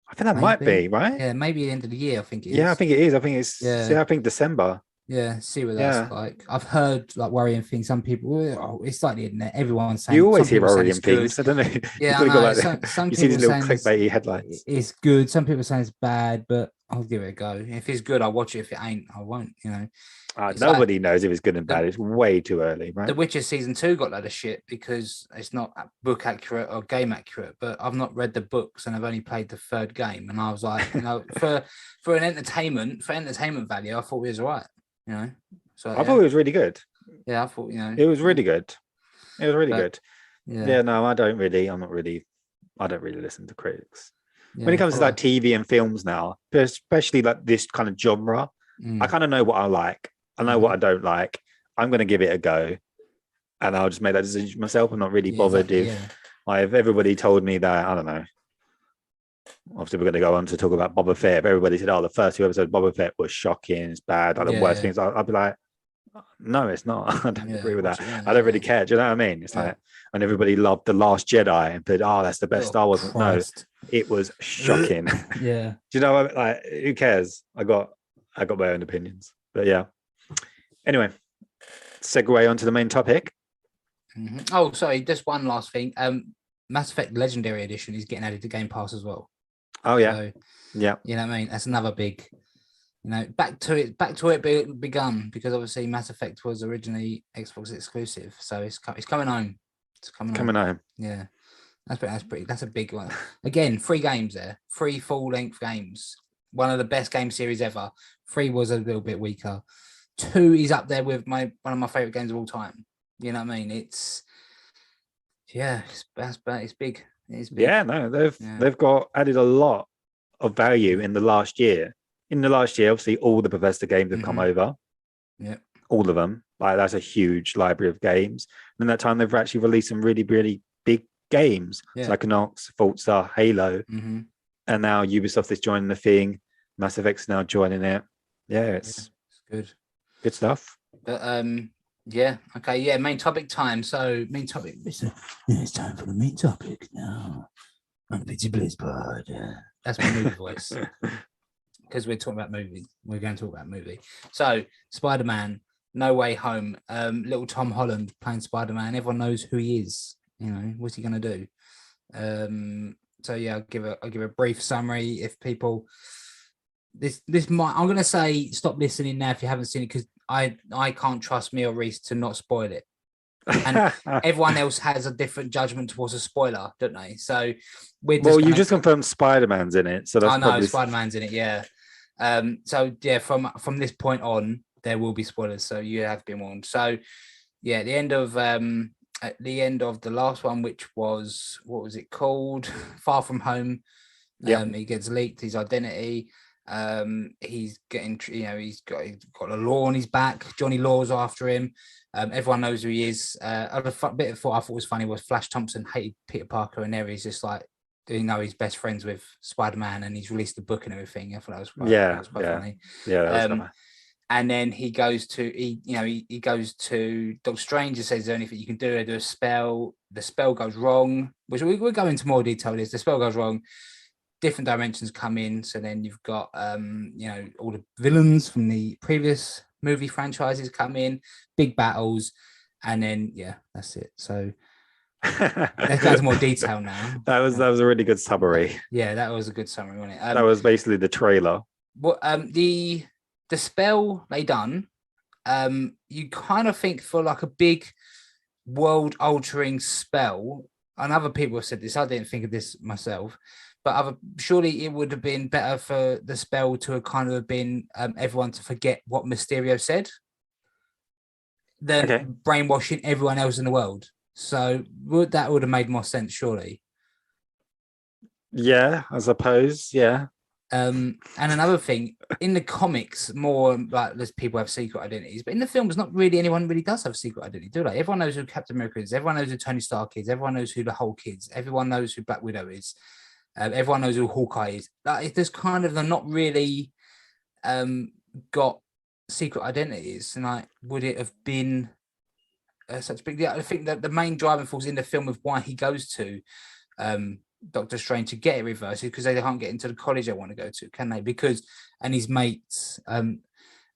S1: I think that might be right.
S2: Yeah, maybe the end of the year. I think it is.
S1: Yeah, I think it is. I think it's. Yeah, I think December.
S2: Yeah, see what that's
S1: Yeah.
S2: like. I've heard like worrying things. Some people, oh, it's like the internet. Everyone's
S1: You
S2: saying, some
S1: always hear
S2: people saying it's
S1: worrying
S2: good.
S1: things. I don't know. You've
S2: Yeah,
S1: got
S2: I
S1: to go
S2: know.
S1: back there.
S2: Some
S1: You see these
S2: people
S1: little
S2: saying
S1: clickbaity headlines.
S2: it's good. Some people saying it's bad, but I'll give it a go. If it's good, I'll watch it. If it ain't, I won't. It's like
S1: Nobody knows if it's good and bad. It's way too early,
S2: The
S1: right?
S2: Witcher season 2 got a load of shit because it's not book accurate or game accurate. But I've not read the books and I've only played the third game. And I was like, for entertainment value, I thought it was all right. So
S1: I thought it was really good.
S2: yeah, I thought
S1: It was really good. It was really
S2: but,
S1: good.
S2: yeah,
S1: Yeah, no, I don't really listen to critics. When it
S2: yeah,
S1: comes to like TV and films now, especially like this kind of genre, I kind of know what I like. I know what I don't like. I'm going to give it a go, and I'll just make that decision myself. I'm not really bothered
S2: exactly,
S1: if everybody told me that. I don't know. Obviously, we're going to go on to talk about Boba Fett. If everybody said, "Oh, the first 2 episodes of Boba Fett was shocking, it's bad, like the worst things," I'd be like, "No, it's not. I don't agree with that. I don't really care." Do you know what I mean? It's like when everybody loved The Last Jedi and said, "Oh, that's the best Star Wars." No, it was shocking.
S2: Yeah.
S1: Do you know what I mean? Like, who cares? I got my own opinions. But yeah. Anyway, segue onto the main topic.
S2: Oh, sorry, just one last thing. Mass Effect Legendary Edition is getting added to Game Pass as well.
S1: Oh yeah.
S2: So,
S1: yeah.
S2: You know what I mean? That's another big, back to it begun, because obviously Mass Effect was originally Xbox exclusive. So it's coming home. It's coming home. Yeah. That's a big one. Again, 3 games there, 3 full-length games. One of the best game series ever. 3 was a little bit weaker. 2 is up there with one of my favorite games of all time. You know what I mean? It's big. It's big.
S1: Yeah, no, they've got added a lot of value in the last year. In the last year, obviously, all the Bethesda games have come over.
S2: Yeah,
S1: all of them. Like, that's a huge library of games. And in that time, they've actually released some really, really big games. Yeah. Psychonauts, Forza, Halo, and now Ubisoft is joining the thing. Mass Effect's now joining it. Yeah, it's
S2: good
S1: stuff.
S2: But yeah, okay, yeah. Main topic time. So main topic. It's time for the main topic now. On Pity Bliss Pod. That's my movie voice. Because we're talking about movie. We're going to talk about movie. So Spider-Man, No Way Home. Little Tom Holland playing Spider-Man. Everyone knows who he is. What's he gonna do? So yeah, I'll give a brief summary. If people this might, I'm gonna say stop listening now if you haven't seen it, because I can't trust me or Reece to not spoil it. And everyone else has a different judgment towards a spoiler, don't they? So
S1: you just confirmed Spider-Man's in it, so that's probably...
S2: Spider-Man's in it, yeah. So yeah, from this point on, there will be spoilers, so you have been warned. So yeah, at the end of the last one, which was, what was it called? Far From Home. He gets leaked, his identity. He's getting, he's got a law on his back. Johnny Law's after him. Everyone knows who he is. A bit of what I thought was funny was Flash Thompson hated Peter Parker, and there he's just like, he's best friends with Spider-Man, and he's released the book and everything. I thought that was quite funny.
S1: Yeah.
S2: And then he goes to he goes to Doctor Strange and says, "Is there anything you can do?" I do a spell. The spell goes wrong, which we'll go into more detail. The spell goes wrong. Different dimensions come in. So then you've got all the villains from the previous movie franchises come in, big battles, and then that's it. So let's go into more detail now.
S1: That was a really good summary.
S2: Yeah, that was a good summary, wasn't it?
S1: That was basically the trailer.
S2: What the spell they done, you kind of think for like a big world altering spell, and other people have said this, I didn't think of this myself, but surely it would have been better for the spell to have kind of been everyone to forget what Mysterio said than brainwashing everyone else in the world. So that would have made more sense, surely.
S1: Yeah, I suppose. Yeah.
S2: And another thing, in the comics, more like there's people have secret identities, but in the films, not really anyone really does have a secret identity, do they? Everyone knows who Captain America is, everyone knows who Tony Stark is, everyone knows who the Hulk is, everyone knows who Black Widow is, everyone knows who Hawkeye is. Like, there's kind of, they're not really got secret identities, and like, would it have been such big? I think that the main driving force in the film of why he goes to Doctor Strange to get it reversed because they can't get into the college they want to go to, can they? Because, and his mates,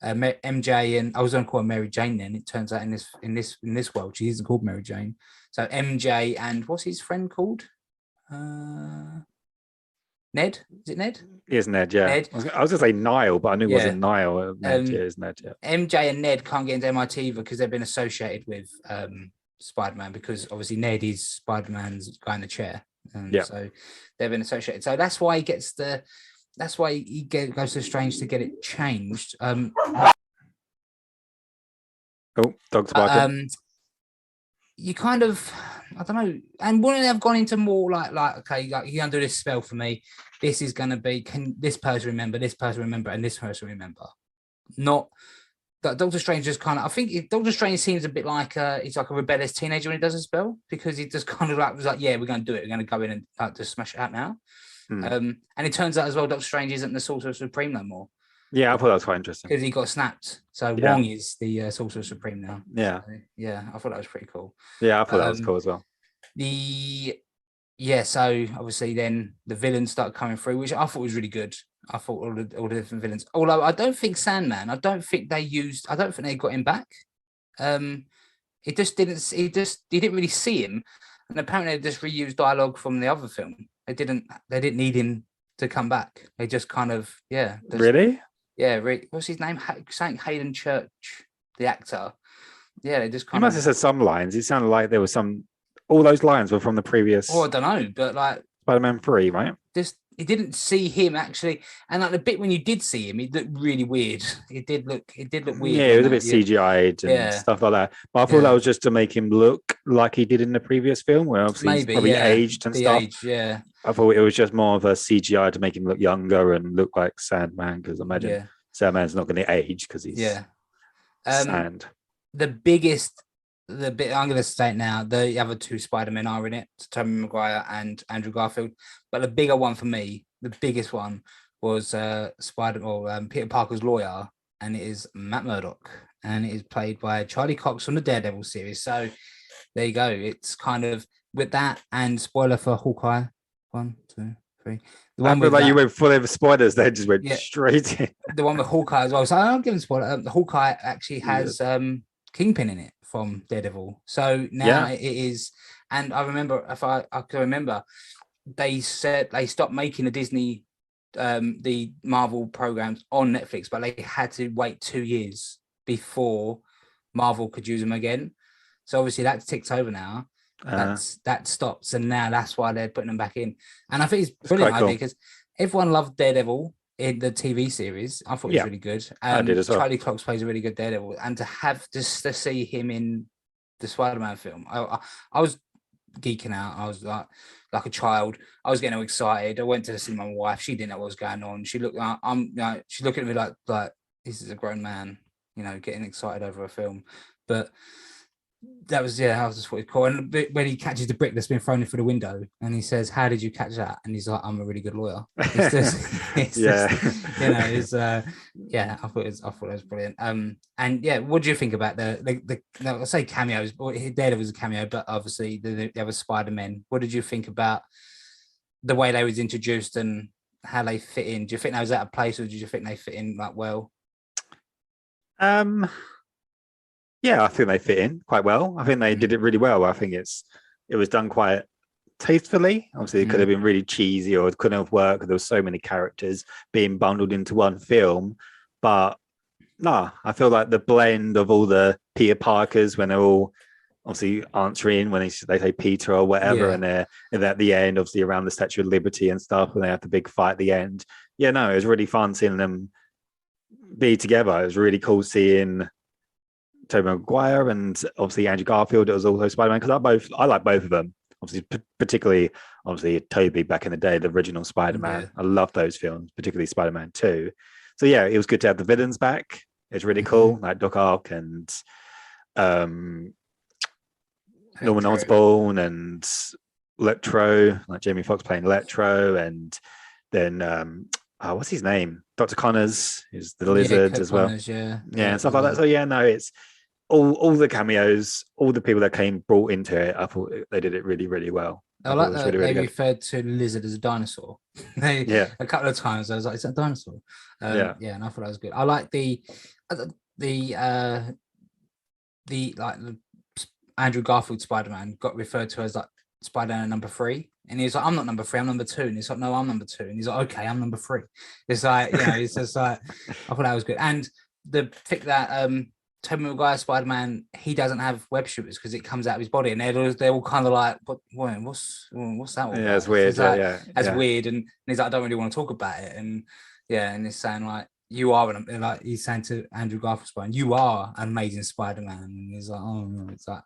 S2: MJ, and I was going to call her Mary Jane. Then it turns out in this world she isn't called Mary Jane. So MJ and what's his friend called? Ned? Is it Ned?
S1: Yes, Ned. Yeah,
S2: Ned.
S1: I was gonna say Niall, but I knew it wasn't Niall. Ned. Yeah, it's Ned. Yeah.
S2: MJ and Ned can't get into MIT either because they've been associated with Spider-Man, because obviously Ned is Spider-Man's guy in the chair. So they've been associated. So that's why he gets the. That's why he goes to Strange to get it changed.
S1: Oh, dog's barking.
S2: You kind of, I don't know, and wouldn't they have gone into more like okay, like you're gonna do this spell for me. This is gonna be, can this person remember, this person remember, and this person remember. Not that Doctor Strange just kind of. I think Doctor Strange seems a bit like he's like a rebellious teenager when he does a spell, because he just kind of was like, yeah, we're gonna do it. We're gonna go in and just smash it out now. And it turns out as well, Doctor Strange isn't the Sorcerer Supreme no more.
S1: Yeah, I thought that was quite interesting
S2: because he got snapped. So Wong is the Sorcerer Supreme now.
S1: Yeah,
S2: so, I thought that was pretty cool.
S1: Yeah, I thought that was cool as well.
S2: So obviously then the villains start coming through, which I thought was really good. I thought all the different villains. Although I don't think Sandman, I don't think they got him back. He didn't really see him, and apparently they just reused dialogue from the other film. They didn't need him to come back. They just kind of
S1: really.
S2: Yeah, what's his name? Hayden Church, the actor. Yeah, they just kind
S1: of. He must have said some lines. It sounded like there was some. All those lines were from the previous.
S2: Oh, I don't know, but like
S1: Spider-Man 3, right?
S2: You didn't see him actually, and like the bit when you did see him, it looked really weird. It did look weird.
S1: Yeah, it was a bit CGI'd and stuff like that. But I thought that was just to make him look like he did in the previous film, where obviously he's probably aged and stuff. I thought it was just more of a CGI to make him look younger and look like Sandman, because I imagine Sandman's not going to age because he's sand.
S2: The bit I'm going to say it now, the other two Spider-Men are in it, Tobey Maguire and Andrew Garfield. But the bigger one for me, the biggest one was Peter Parker's lawyer, and it is Matt Murdock, and it is played by Charlie Cox from the Daredevil series. So there you go. It's kind of with that, and spoiler for Hawkeye. 1, 2, 3.
S1: The one with you went full of spoilers. They just went straight in.
S2: The one with Hawkeye as well. So I'm giving spoiler. Hawkeye actually has Kingpin in it from Daredevil. So now it is, and I remember, if I can remember, they said they stopped making the Marvel programs on Netflix, but they had to wait 2 years before Marvel could use them again. So obviously that ticks over now. That stops, and now that's why they're putting them back in. And I think it's a brilliant idea, because everyone loved Daredevil in the TV series. I thought it was really good.
S1: I did as well.
S2: Charlie Cox plays a really good Daredevil, and to see him in the Spider-Man film, I was geeking out. I was like a child. I was getting all excited. I went to see my wife. She didn't know what was going on. She looked she looked at me like this is a grown man, getting excited over a film. But that was just what it's called. And when he catches the brick that's been thrown in through the window, and he says, "How did you catch that?" And he's like, "I'm a really good lawyer." It's just, I thought it was brilliant. And what do you think about the I say cameos? Daredevil was a cameo, but obviously the other Spider-Men. What did you think about the way they was introduced and how they fit in? Do you think that was out of place, or did you think they fit in like well?
S1: Yeah, I think they fit in quite well. I think they did it really well. I think it was done quite tastefully. Obviously, it could have been really cheesy, or it couldn't have worked. There were so many characters being bundled into one film. But no, I feel like the blend of all the Peter Parkers, when they're all obviously answering when they say Peter or whatever, and they're at the end, obviously around the Statue of Liberty and stuff, and they have the big fight at the end. Yeah, no, it was really fun seeing them be together. It was really cool seeing Tobey Maguire and obviously Andrew Garfield. It was also Spider-Man, because I like both of them. Obviously, particularly Tobey back in the day, the original Spider-Man. Yeah. I love those films, particularly Spider-Man 2. So yeah, it was good to have the villains back. It's really cool, like Doc Ock and Norman Osborn and Electro, like Jamie Foxx playing Electro, and then what's his name? Dr. Connors is the lizard as well. Connors, and stuff like that. So yeah, no, it's all the cameos, all the people that brought into it. I thought they did it really, really well.
S2: I like that they referred to the lizard as a dinosaur. A couple of times I was like, "It's a dinosaur." And I thought that was good. I like the the the Andrew Garfield Spider-Man got referred to as like Spider-Man number 3, and he's like, I'm not number 3, I'm number 2, and he's like, no, I'm number 2, and he's like, okay, I'm number 3. It's like, it's just like, I thought that was good. And the fact that Tobey Maguire Spider-Man, he doesn't have web shooters because it comes out of his body, and they're all kind of like, what's that all about?
S1: Yeah, it's weird.
S2: Like,
S1: yeah.
S2: weird, and he's like, I don't really want to talk about it, and and he's saying like, you are like he's saying to Andrew Garfield Spider-Man, you are an amazing Spider-Man, and he's like, oh no, it's like,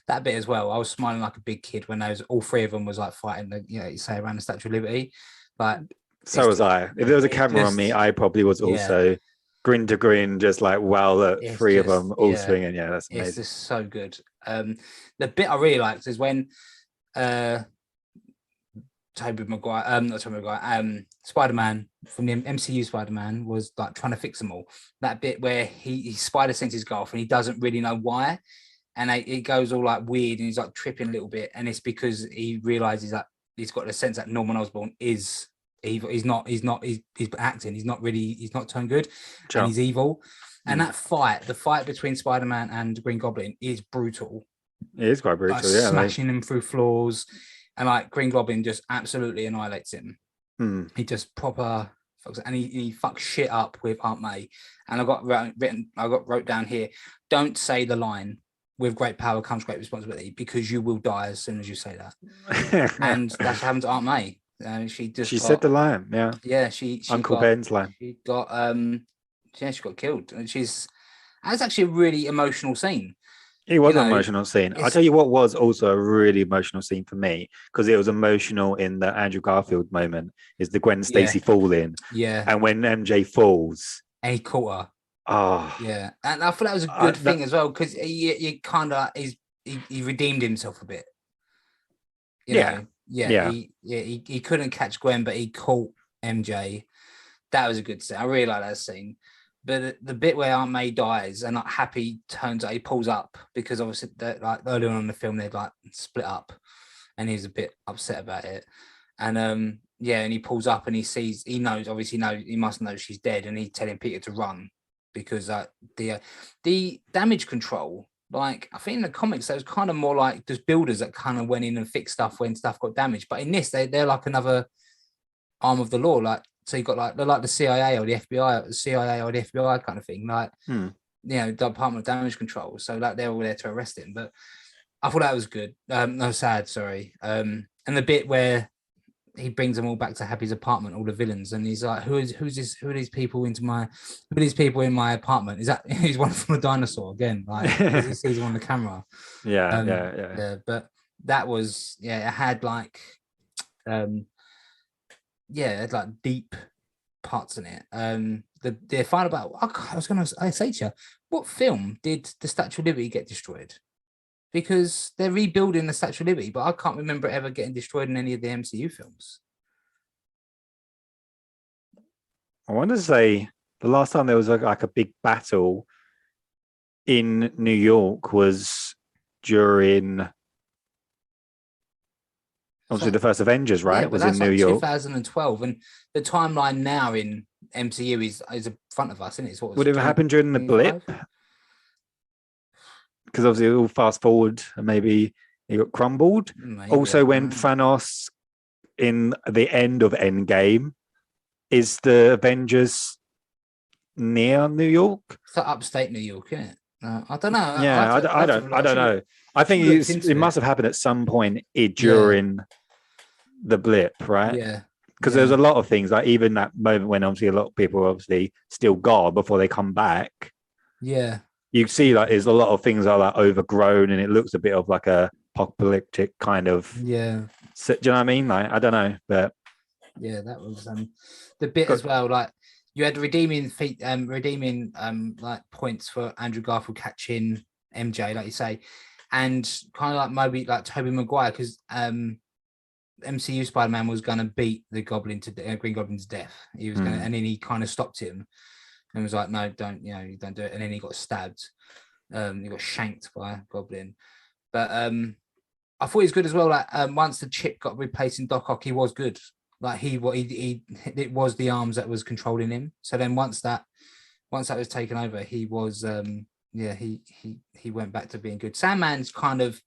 S2: that bit as well. I was smiling like a big kid when all 3 of them was like fighting you say around the Statue of Liberty. Like,
S1: so was I. If there was a camera on me, I probably was also grin to grin, just like, wow, the 3 of them all swinging. Yeah, that's amazing.
S2: It's just so good. The bit I really liked is when Spider-Man from the MCU Spider-Man was like trying to fix them all. That bit where he spider senses golf and he doesn't really know why, and it goes all like weird and he's like tripping a little bit, and it's because he realizes that he's got the sense that Norman Osborn is evil. He's acting. He's not turned good, and he's evil. And that the fight between Spider-Man and Green Goblin is brutal.
S1: It is quite brutal,
S2: like, smashing him through floors. And like Green Goblin just absolutely annihilates him. He just proper fucks, and he fucks shit up with Aunt May. And I wrote down here, don't say the line, with great power comes great responsibility, because you will die as soon as you say that. And that's what happened to Aunt May. She said
S1: the line,
S2: she
S1: Uncle Ben's line.
S2: She got she got killed, and that's actually a really emotional scene.
S1: It was an emotional scene. I'll tell you what was also a really emotional scene for me, because it was emotional in the Andrew Garfield moment, is the Gwen Stacy falling.
S2: Yeah.
S1: And when MJ falls.
S2: And he caught her.
S1: Oh.
S2: Yeah. And I thought that was a good thing as well, because he kind of he redeemed himself a bit. He couldn't catch Gwen, but he caught MJ. That was a good scene. I really like that scene. But the bit where Aunt May dies and like Happy he pulls up, because obviously like earlier on in the film they'd like split up, and he's a bit upset about it. And and he pulls up and he must know she's dead, and he's telling Peter to run, because the damage control, like I think in the comics that was kind of more like just builders that kind of went in and fixed stuff when stuff got damaged. But in this they're like another arm of the law, like. So you got like they're like the CIA or the FBI, CIA or the FBI kind of thing, like Department of Damage Control. So like they're all there to arrest him. But I thought that was good. Sad, sorry. And the bit where he brings them all back to Happy's apartment, all the villains, and he's like, who are these people in my apartment? Is that he's one from a dinosaur again? Like he sees him on the camera.
S1: Yeah.
S2: But that was it had like it's like deep parts in it. The final battle. I was going to say to you, what film did the Statue of Liberty get destroyed? Because they're rebuilding the Statue of Liberty, but I can't remember it ever getting destroyed in any of the MCU films.
S1: I want to say the last time there was like a big battle in New York was during. Obviously, the first Avengers, right, was in New York.
S2: 2012, and the timeline now in MCU is in front of us, isn't it?
S1: Would it have happened during the blip? Because obviously, it all fast forward, and maybe it got crumbled. Also, when Thanos, in the end of Endgame, is the Avengers near New York?
S2: It's like upstate New York, isn't it? I don't know.
S1: Yeah, I don't know. I think it must have happened at some point during the blip, right?
S2: Yeah.
S1: Because there's a lot of things, like even that moment when obviously a lot of people are obviously still gone before they come back.
S2: Yeah.
S1: You see, like, there's a lot of things are like overgrown, and it looks a bit of like a apocalyptic kind of.
S2: Yeah.
S1: Do you know what I mean? Like, I don't know, but.
S2: Yeah, that was the bit as well. Like, you had redeeming like points for Andrew Garfield catching MJ, like you say, and kind of like maybe like Tobey Maguire, because MCU Spider-Man was going to beat the Goblin to Green Goblin to death. He was going to, and then he kind of stopped him and was like, "No, you don't do it." And then he got stabbed. He got shanked by a Goblin. But I thought he was good as well. Like once the chip got replaced in Doc Ock, he was good. Like he it was the arms that was controlling him. So then once that once that was taken over, he was he went back to being good. Sandman's kind of,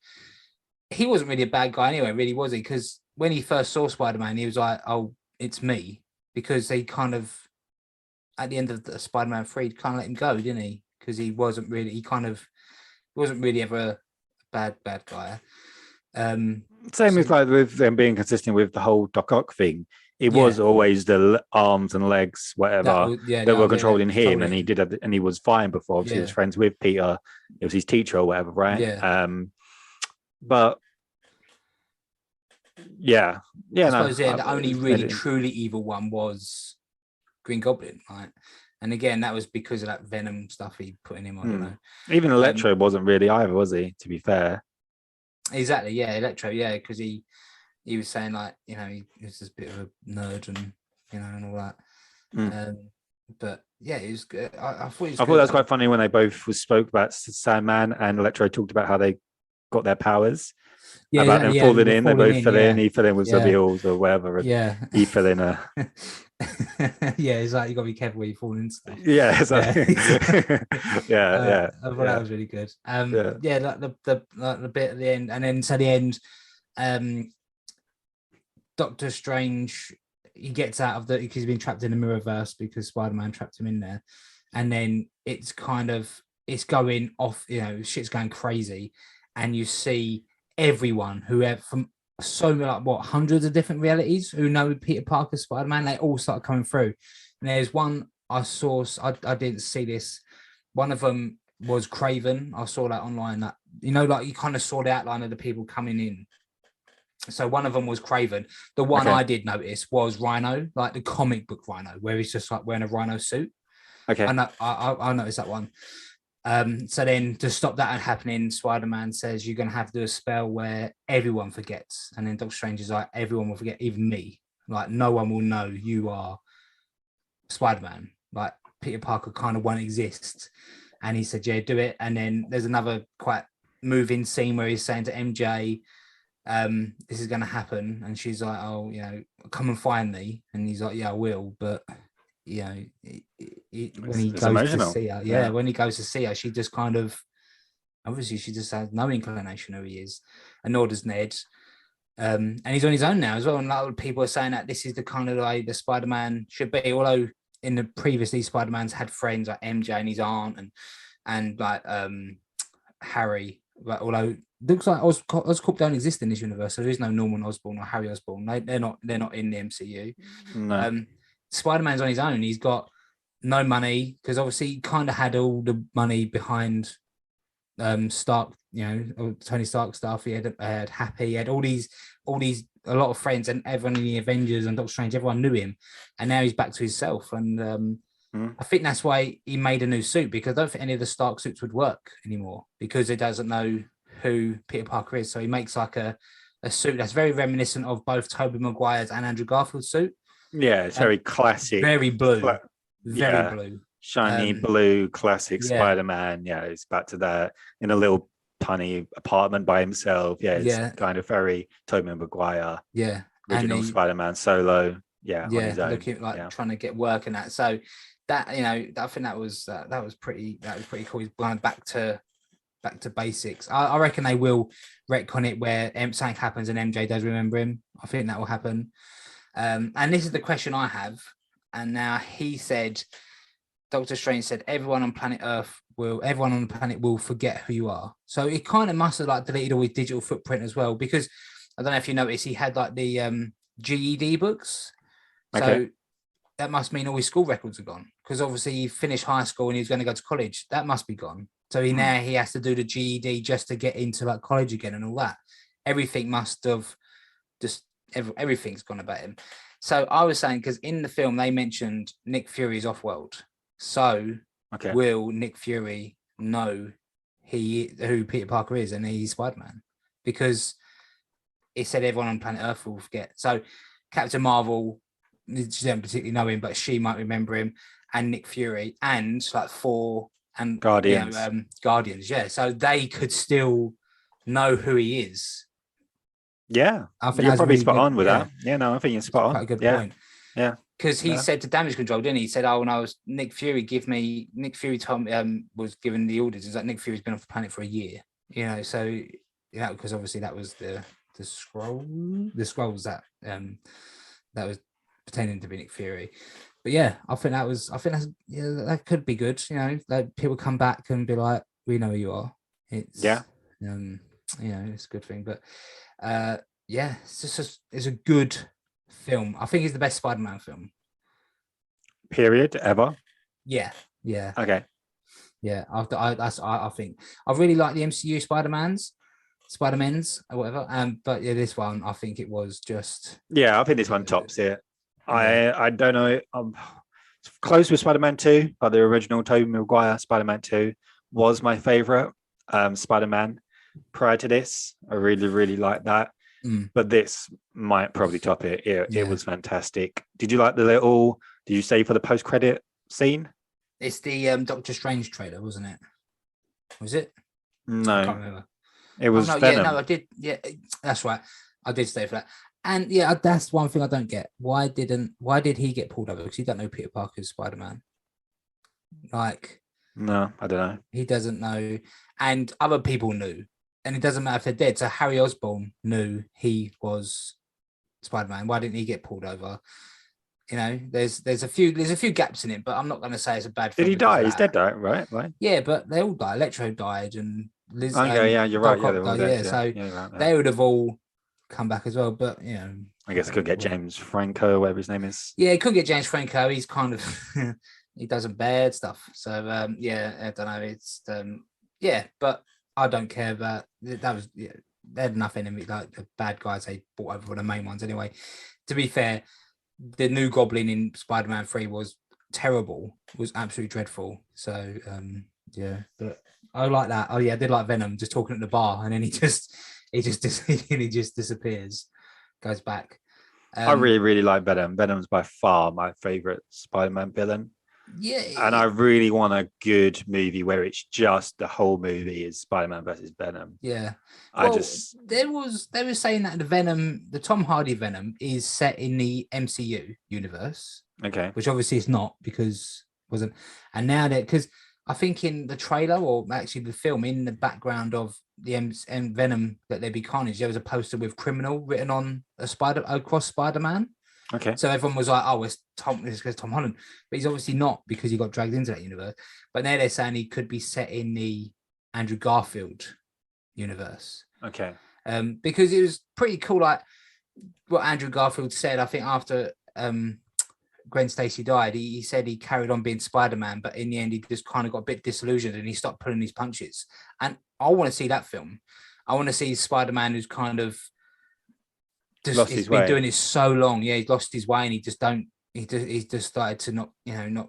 S2: he wasn't really a bad guy anyway, really, was he? Because when he first saw Spider-Man, he was like, "Oh, it's me," because they kind of, at the end of the Spider-Man 3, kind of let him go, didn't he? Because he wasn't really ever a bad guy.
S1: Same with like with them being consistent with the whole Doc Ock thing. It was always the arms and legs, whatever, that were controlling him, and he was fine before. Obviously, he was friends with Peter. It was his teacher or whatever, right?
S2: Yeah.
S1: But I
S2: suppose the only really truly evil one was Green Goblin, right? And again, that was because of that Venom stuff he put in him. I don't know.
S1: Even Electro wasn't really either, was he? To be fair.
S2: Exactly. Yeah, Electro. Yeah, because he was saying like, you know, he was just a bit of a nerd and, you know, and all that. But yeah, it was good. I thought that
S1: was quite funny when they both spoke about Sandman and Electro talked about how they got their powers.
S2: Yeah,
S1: about them falling in. They both fell in. He fell in with the wheels or whatever. And he fell in a.
S2: It's like you got to be careful where you fall into stuff.
S1: Yeah, exactly.
S2: I thought that was really good. Like the bit at the end, and then to the end, Doctor Strange, he gets out of because he's been trapped in the Mirrorverse because Spider-Man trapped him in there, and then it's going off. You know, shit's going crazy, and you see everyone who have from so many, like hundreds of different realities who know Peter Parker, Spider-Man, they all start coming through. And there's one I saw, I didn't see this. One of them was Craven. I saw that online, that, you know, like you kind of saw the outline of the people coming in. So one of them was Craven. The one I did notice was Rhino, like the comic book Rhino, where he's just like wearing a Rhino suit.
S1: Okay.
S2: And I noticed that one. So then to stop that happening, Spider-Man says you're going to have to do a spell where everyone forgets. And then Doctor Strange is like, everyone will forget, even me. Like, no one will know you are Spider-Man. Like, Peter Parker kind of won't exist. And he said, yeah, do it. And then there's another quite moving scene where he's saying to MJ, this is going to happen. And she's like, oh, you know, come and find me. And he's like, yeah, I will. But you know, when he goes to see her, when he goes to see her, she just kind of, obviously, she just has no inclination who he is, and nor does Ned. And he's on his own now as well. And a lot of people are saying that this is the kind of way the Spider-Man should be. Although in the previously, Spider-Man's had friends like MJ and his aunt and like Harry. But although it looks like Oscorp don't exist in this universe, so there is no Norman Osborn or Harry Osborn. They're not in the MCU.
S1: No.
S2: Spider-Man's on his own. He's got no money because obviously he kind of had all the money behind Stark, you know, Tony Stark stuff. He had Happy, he had all these a lot of friends, and everyone in the Avengers and Doctor Strange, everyone knew him, and now he's back to himself. And I think that's why he made a new suit, because I don't think any of the Stark suits would work anymore because it doesn't know who Peter Parker is. So he makes like a suit that's very reminiscent of both Tobey Maguire's and Andrew Garfield's suit.
S1: Yeah, it's very classic.
S2: Very blue. Very blue.
S1: Shiny blue, classic Spider-Man. Yeah, he's back to that in a little tiny apartment by himself. Yeah, it's kind of very Tobey Maguire.
S2: Yeah.
S1: Original Spider-Man solo. Yeah, on his own.
S2: Looking like trying to get work and that. So that, you know, I think that was pretty cool. He's going back to basics. I reckon they will retcon it where something happens and MJ does remember him. I think that will happen. And this is the question I have. And now Doctor Strange said, everyone on the planet will forget who you are. So it kind of must have like deleted all his digital footprint as well, because I don't know if you noticed, he had like the GED books. So that must mean all his school records are gone, because obviously he finished high school and he's going to go to college. That must be gone. So now he has to do the GED just to get into like college again and all that. Everything must have just everything's gone about him. So I was saying, because in the film they mentioned Nick Fury's off-world. So will Nick Fury know who Peter Parker is and he's Spider-Man? Because it said everyone on planet Earth will forget. So Captain Marvel, she don't particularly know him, but she might remember him, and Nick Fury, and like Thor and
S1: Guardians.
S2: You know, Guardians, yeah. So they could still know who he is.
S1: Yeah,
S2: I think
S1: you're probably
S2: really
S1: spot
S2: good.
S1: on with that. Yeah, no, I think you're spot on.
S2: Quite a good
S1: point.
S2: point.
S1: Yeah,
S2: Because he
S1: No?
S2: said to Damage Control, didn't he? He said, "Oh, when I was Nick Fury, Nick Fury told me, was given the orders. It's like Nick Fury's been off the planet for a year, you know. So yeah, because obviously that was the scrolls that was pretending to be Nick Fury. But yeah, I think that could be good. You know, like people come back and be like, "We know who you are." It's it's a good thing. But yeah, it's a good film. I think it's the best Spider-Man film.
S1: Period. Ever.
S2: Yeah.
S1: Okay.
S2: Yeah. I think I really like the MCU Spider-Mans or whatever. But yeah, this one I think it was just.
S1: Yeah, I think this one tops it.
S2: Yeah.
S1: I don't know. It's close with Spider-Man 2, but the original Tobey Maguire Spider-Man 2 was my favorite Spider-Man prior to this. I really, really like that. But this might probably top it. It was fantastic. Did you like did you stay for the post-credit scene?
S2: It's the Doctor Strange trailer, wasn't it? Was it?
S1: No.
S2: I can't remember.
S1: It was Venom.
S2: Yeah, no, I did. Yeah, that's right. I did stay for that. And yeah, that's one thing I don't get. Why did he get pulled over? Because you don't know Peter Parker's Spider-Man. Like,
S1: no, I don't know.
S2: He doesn't know. And other people knew. And it doesn't matter if they're dead. So Harry Osborn knew he was Spider-Man. Why didn't he get pulled over? You know, there's a few gaps in it, but I'm not going to say it's a bad thing.
S1: Did he die? He's dead, right?
S2: Yeah, but they all died. Electro died, and Liz.
S1: Okay, yeah, you're right.
S2: Yeah, they're all dead. So they would have all come back as well. But you know,
S1: I guess I could get James Franco, whatever his name is.
S2: Yeah, he couldn't get James Franco. He's kind of he does some bad stuff. So yeah, I don't know. It's yeah, but I don't care about that. Was they had enough enemy, like the bad guys they brought over for the main ones anyway. To be fair, the new Goblin in Spider-Man 3 was terrible, was absolutely dreadful. So yeah, but I like that. Oh yeah, I did like Venom just talking at the bar, and then he just disappears, goes back.
S1: I really, really like Venom. Venom's by far my favorite Spider-Man villain.
S2: Yeah,
S1: and I really want a good movie where it's just the whole movie is Spider-Man versus Venom.
S2: Yeah, they were saying that the Tom Hardy Venom is set in the MCU universe.
S1: Okay,
S2: which obviously it's not because it wasn't. And now that because I think in the trailer or actually the film, in the background of the Venom that there be Carnage, there was a poster with criminal written on across Spider-Man.
S1: Okay.
S2: So everyone was like, "Oh, it's Tom Holland," but he's obviously not because he got dragged into that universe. But now they're saying he could be set in the Andrew Garfield universe.
S1: Okay.
S2: Because it was pretty cool, like what Andrew Garfield said. I think after Gwen Stacy died, he said he carried on being Spider-Man, but in the end, he just kind of got a bit disillusioned and he stopped pulling his punches. And I want to see that film. I want to see Spider-Man who's kind of he's been doing this so long. Yeah, he's lost his way and he's just started to not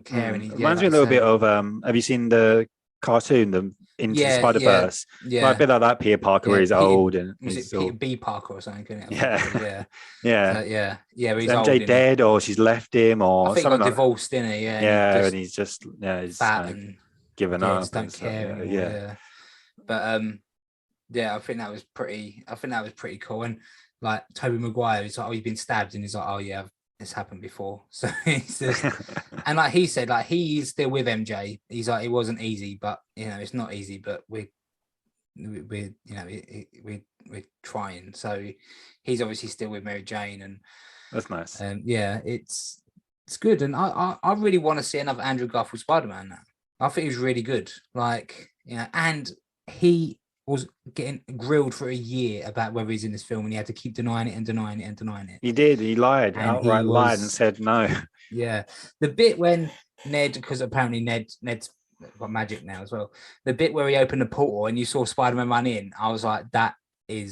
S2: care. And
S1: reminds me a little bit of have you seen the cartoon, the Into the Spider-Verse?
S2: Yeah.
S1: Like a bit like that Peter Parker where he's old and
S2: he's Peter B. Parker or something, couldn't it?
S1: Yeah.
S2: Yeah. He's
S1: MJ
S2: old,
S1: dead or she's left him or
S2: I think
S1: something
S2: got divorced, didn't he?
S1: And he's just he's
S2: fat
S1: like,
S2: and
S1: given up.
S2: Just don't care anymore. Yeah. But I think that was pretty cool. And like Tobey Maguire, he's like, "Oh, you've been stabbed," and he's like, "Oh yeah, it's happened before." So he's just, and like he said, like he's still with MJ. He's like, it wasn't easy, but it's not easy, but we're trying. So he's obviously still with Mary Jane, and
S1: that's nice.
S2: Yeah, it's good, and I really want to see another Andrew Garfield Spider-Man now. I think he was really good, and he was getting grilled for a year about whether he's in this film, and he had to keep denying it. He did.
S1: He lied, lied and said no.
S2: Yeah, the bit when Ned, because apparently Ned's got magic now as well. The bit where he opened the portal and you saw Spider-Man run in, I was like, that's going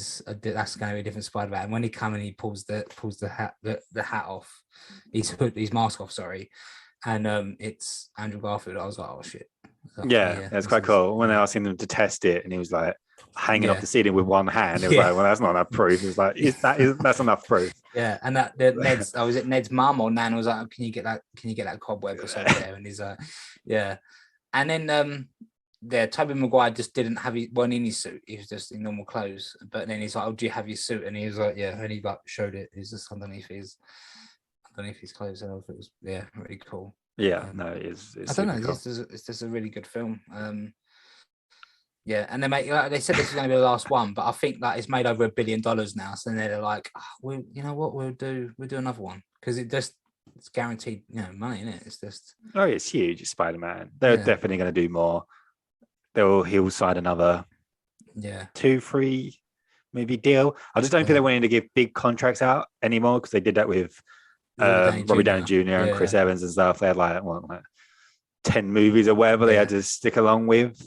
S2: to be a different Spider-Man. And when he comes and he pulls the hat off, he's put his mask off. Sorry, and it's Andrew Garfield. I was like, oh shit.
S1: It's quite cool. When I asked him to test it, and he was like hanging off the ceiling with one hand. It was like, well, that's not enough proof. It was like, that's enough proof.
S2: Yeah, and that Ned's mum or Nan was like, oh, can you get that cobweb or something there? And he's like, yeah. And then Tobey Maguire just didn't have one in his suit. He was just in normal clothes. But then he's like, oh, do you have your suit? And he was like, yeah. And he like showed it. He's just underneath his don't know if he's closed it off. It was really cool.
S1: Yeah, no, it's
S2: I don't know.
S1: super cool.
S2: It's just a really good film. And they said this is going to be the last one, but I think that it's made over $1 billion now. So then they're like, you know what, we'll do another one because it's guaranteed, money in it. It's just
S1: It's huge. It's Spider-Man. They're definitely going to do more. He'll sign another 2-3 maybe deal. I just don't think they're willing to give big contracts out anymore because they did that with Robbie Downey Jr. and Chris Evans and stuff. They had like 10 movies or whatever they had to stick along with.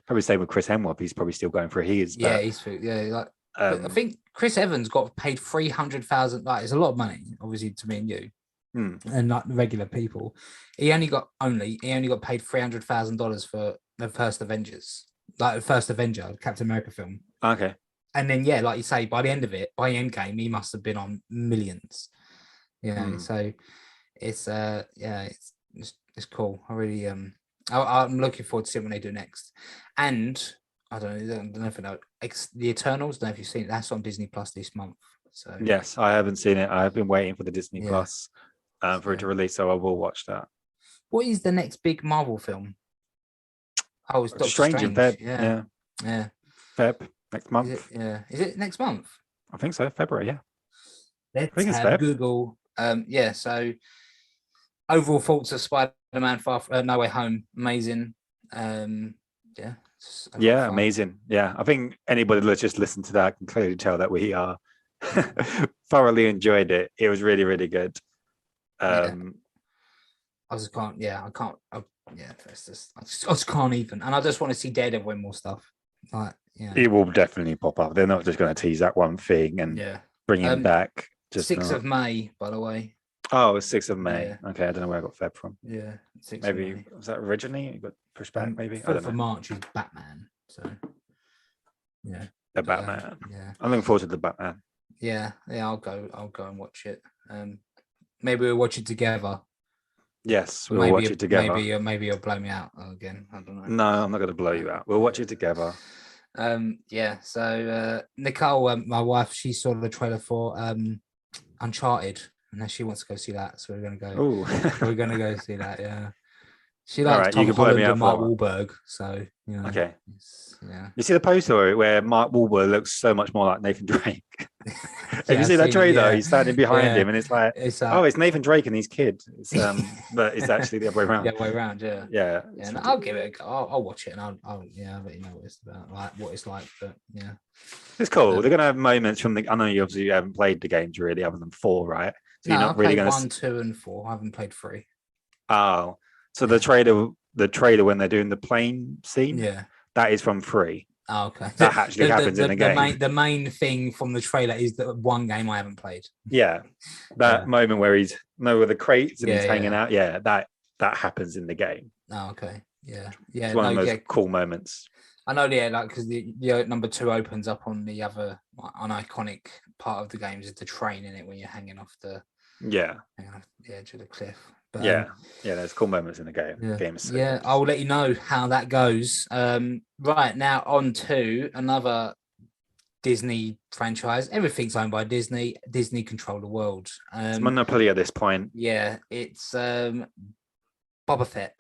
S1: Probably same with Chris Hemsworth. He's probably still going for his. But,
S2: but I think Chris Evans got paid $300,000. Like, it's a lot of money, obviously, to me and you, and like regular people. He only got paid $300,000 for the first Avengers, like the first Avenger, Captain America film.
S1: Okay.
S2: And then like you say, by the end of it, by Endgame, he must have been on millions. So it's it's cool. I really I'm looking forward to seeing what they do next. And I don't know if you know the Eternals. Don't know if you've seen it. That's on Disney Plus this month. So
S1: yes, I haven't seen it. I've been waiting for the Disney Plus for it to release, so I will watch that.
S2: What is the next big Marvel film? Oh, it's Doctor
S1: Strange in Feb.
S2: Yeah.
S1: Feb next month.
S2: Is it next month?
S1: I think so. February. Yeah.
S2: Let's have Google. So overall thoughts of Spider-Man No Way Home, amazing.
S1: Amazing. Yeah, I think anybody that's just listened to that can clearly tell that we are thoroughly enjoyed it. It was really, really good. I just can't
S2: even, and I just want to see Daredevil and more stuff.
S1: It will definitely pop up. They're not just going to tease that one thing and bring him back. Just
S2: 6th of May, by the way.
S1: Oh, it's 6th of May. Yeah. Okay, I don't know where I got Feb from.
S2: Yeah, 6th
S1: maybe of May. Was that originally? You got pushed back, maybe?
S2: 4th of March is Batman. So,
S1: the Batman. I'm looking forward to the Batman.
S2: Yeah, I'll go and watch it. Maybe we'll watch it together.
S1: Yes, we'll watch it together.
S2: Maybe you'll blow me out again. I don't know.
S1: No, I'm not going to blow you out. We'll watch it together.
S2: So Nicole, my wife, she saw the trailer for Uncharted, and now she wants to go see that. So we're gonna go. We're gonna go see that. Yeah, she likes Tom Holland and Mark Wahlberg. So
S1: okay. You see the poster where Mark Wahlberg looks so much more like Nathan Drake. Have you seen that trailer? He's standing behind him, and it's like, it's Nathan Drake and his kid. But it's actually the other way around.
S2: The other way around,
S1: yeah.
S2: And I'll give it a go. I'll watch it, and I'll let you know what it's about, like what it's like. But
S1: it's cool. They're gonna have moments from the. I know you obviously haven't played the games really, other than 4, right? So
S2: you're not really gonna 1, 2, and 4. I haven't played 3.
S1: Oh, so the trailer when they're doing the plane scene, that is from 3.
S2: Oh, okay.
S1: That actually happens in the game.
S2: The main thing from the trailer is the one game I haven't played.
S1: Yeah, that moment where with the crates and he's hanging out. Yeah, that happens in the game.
S2: Oh, okay. Yeah.
S1: It's one of those cool moments.
S2: I know, because the number 2 opens up on the other an iconic part of the game is the train in it when you're hanging off the edge of the cliff. But,
S1: there's cool moments in the game.
S2: I'll let you know how that goes. Right now, on to another Disney franchise. Everything's owned by Disney. Disney control the world.
S1: It's monopoly at this point.
S2: Yeah, it's Boba Fett,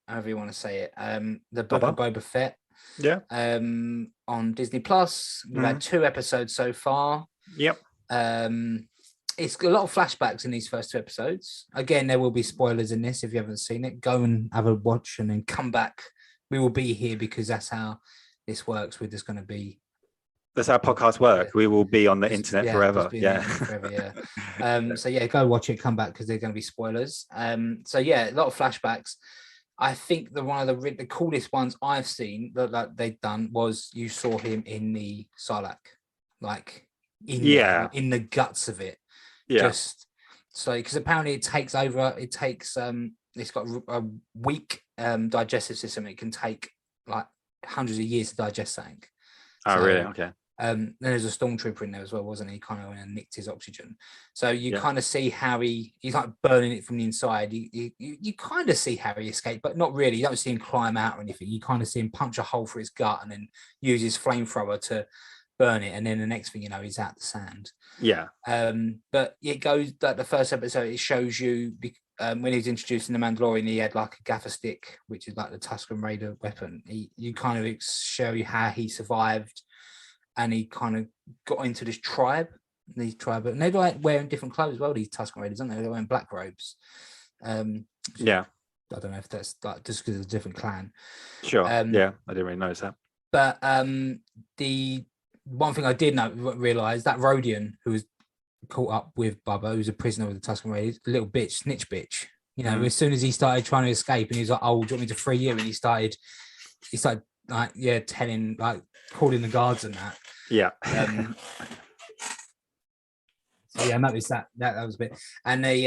S2: however you want to say it. The Book of Boba Fett.
S1: Yeah.
S2: On Disney Plus, we've had 2 episodes so far.
S1: Yep.
S2: It's a lot of flashbacks in these first 2 episodes. Again, there will be spoilers in this. If you haven't seen it, go and have a watch and then come back. We will be here because that's how this works. We're just going to be.
S1: That's how podcasts work. Yeah. We will be on the internet forever.
S2: So go watch it, come back because there's going to be spoilers. A lot of flashbacks. I think one of the coolest ones I've seen that they've done was you saw him in the Sarlacc, like in the guts of it. Yeah. Just so because apparently it takes it's got a weak digestive system. It can take like hundreds of years to digest something.
S1: Oh, really? Okay.
S2: Then there's a stormtrooper in there as well, wasn't he? Kind of went and nicked his oxygen. So you kind of see how he's like burning it from the inside. You kind of see how he escaped, but not really. You don't see him climb out or anything. You kind of see him punch a hole through his gut and then use his flamethrower to burn it, and then the next thing you know, he's out the sand.
S1: Yeah.
S2: But it goes that the first episode, it shows you when he's introducing the Mandalorian, he had like a gaffer stick, which is like the Tusken Raider weapon. You kind of show you how he survived, and he kind of got into this tribe. And they're like wearing different clothes as well. These Tusken Raiders, aren't they? They're wearing black robes.
S1: Yeah.
S2: I don't know if that's like just because it's a different clan.
S1: Sure. Yeah, I didn't really notice that.
S2: But the one thing I did realize that Rodian, who was caught up with Bubba, who's a prisoner with the Tusken Raiders, a little bitch, snitch bitch. You know, as soon as he started trying to escape, and he was like, "Oh, do you want me to free you?" And he started like, telling, like, calling the guards and that.
S1: Yeah.
S2: So yeah, I noticed that was a bit, and they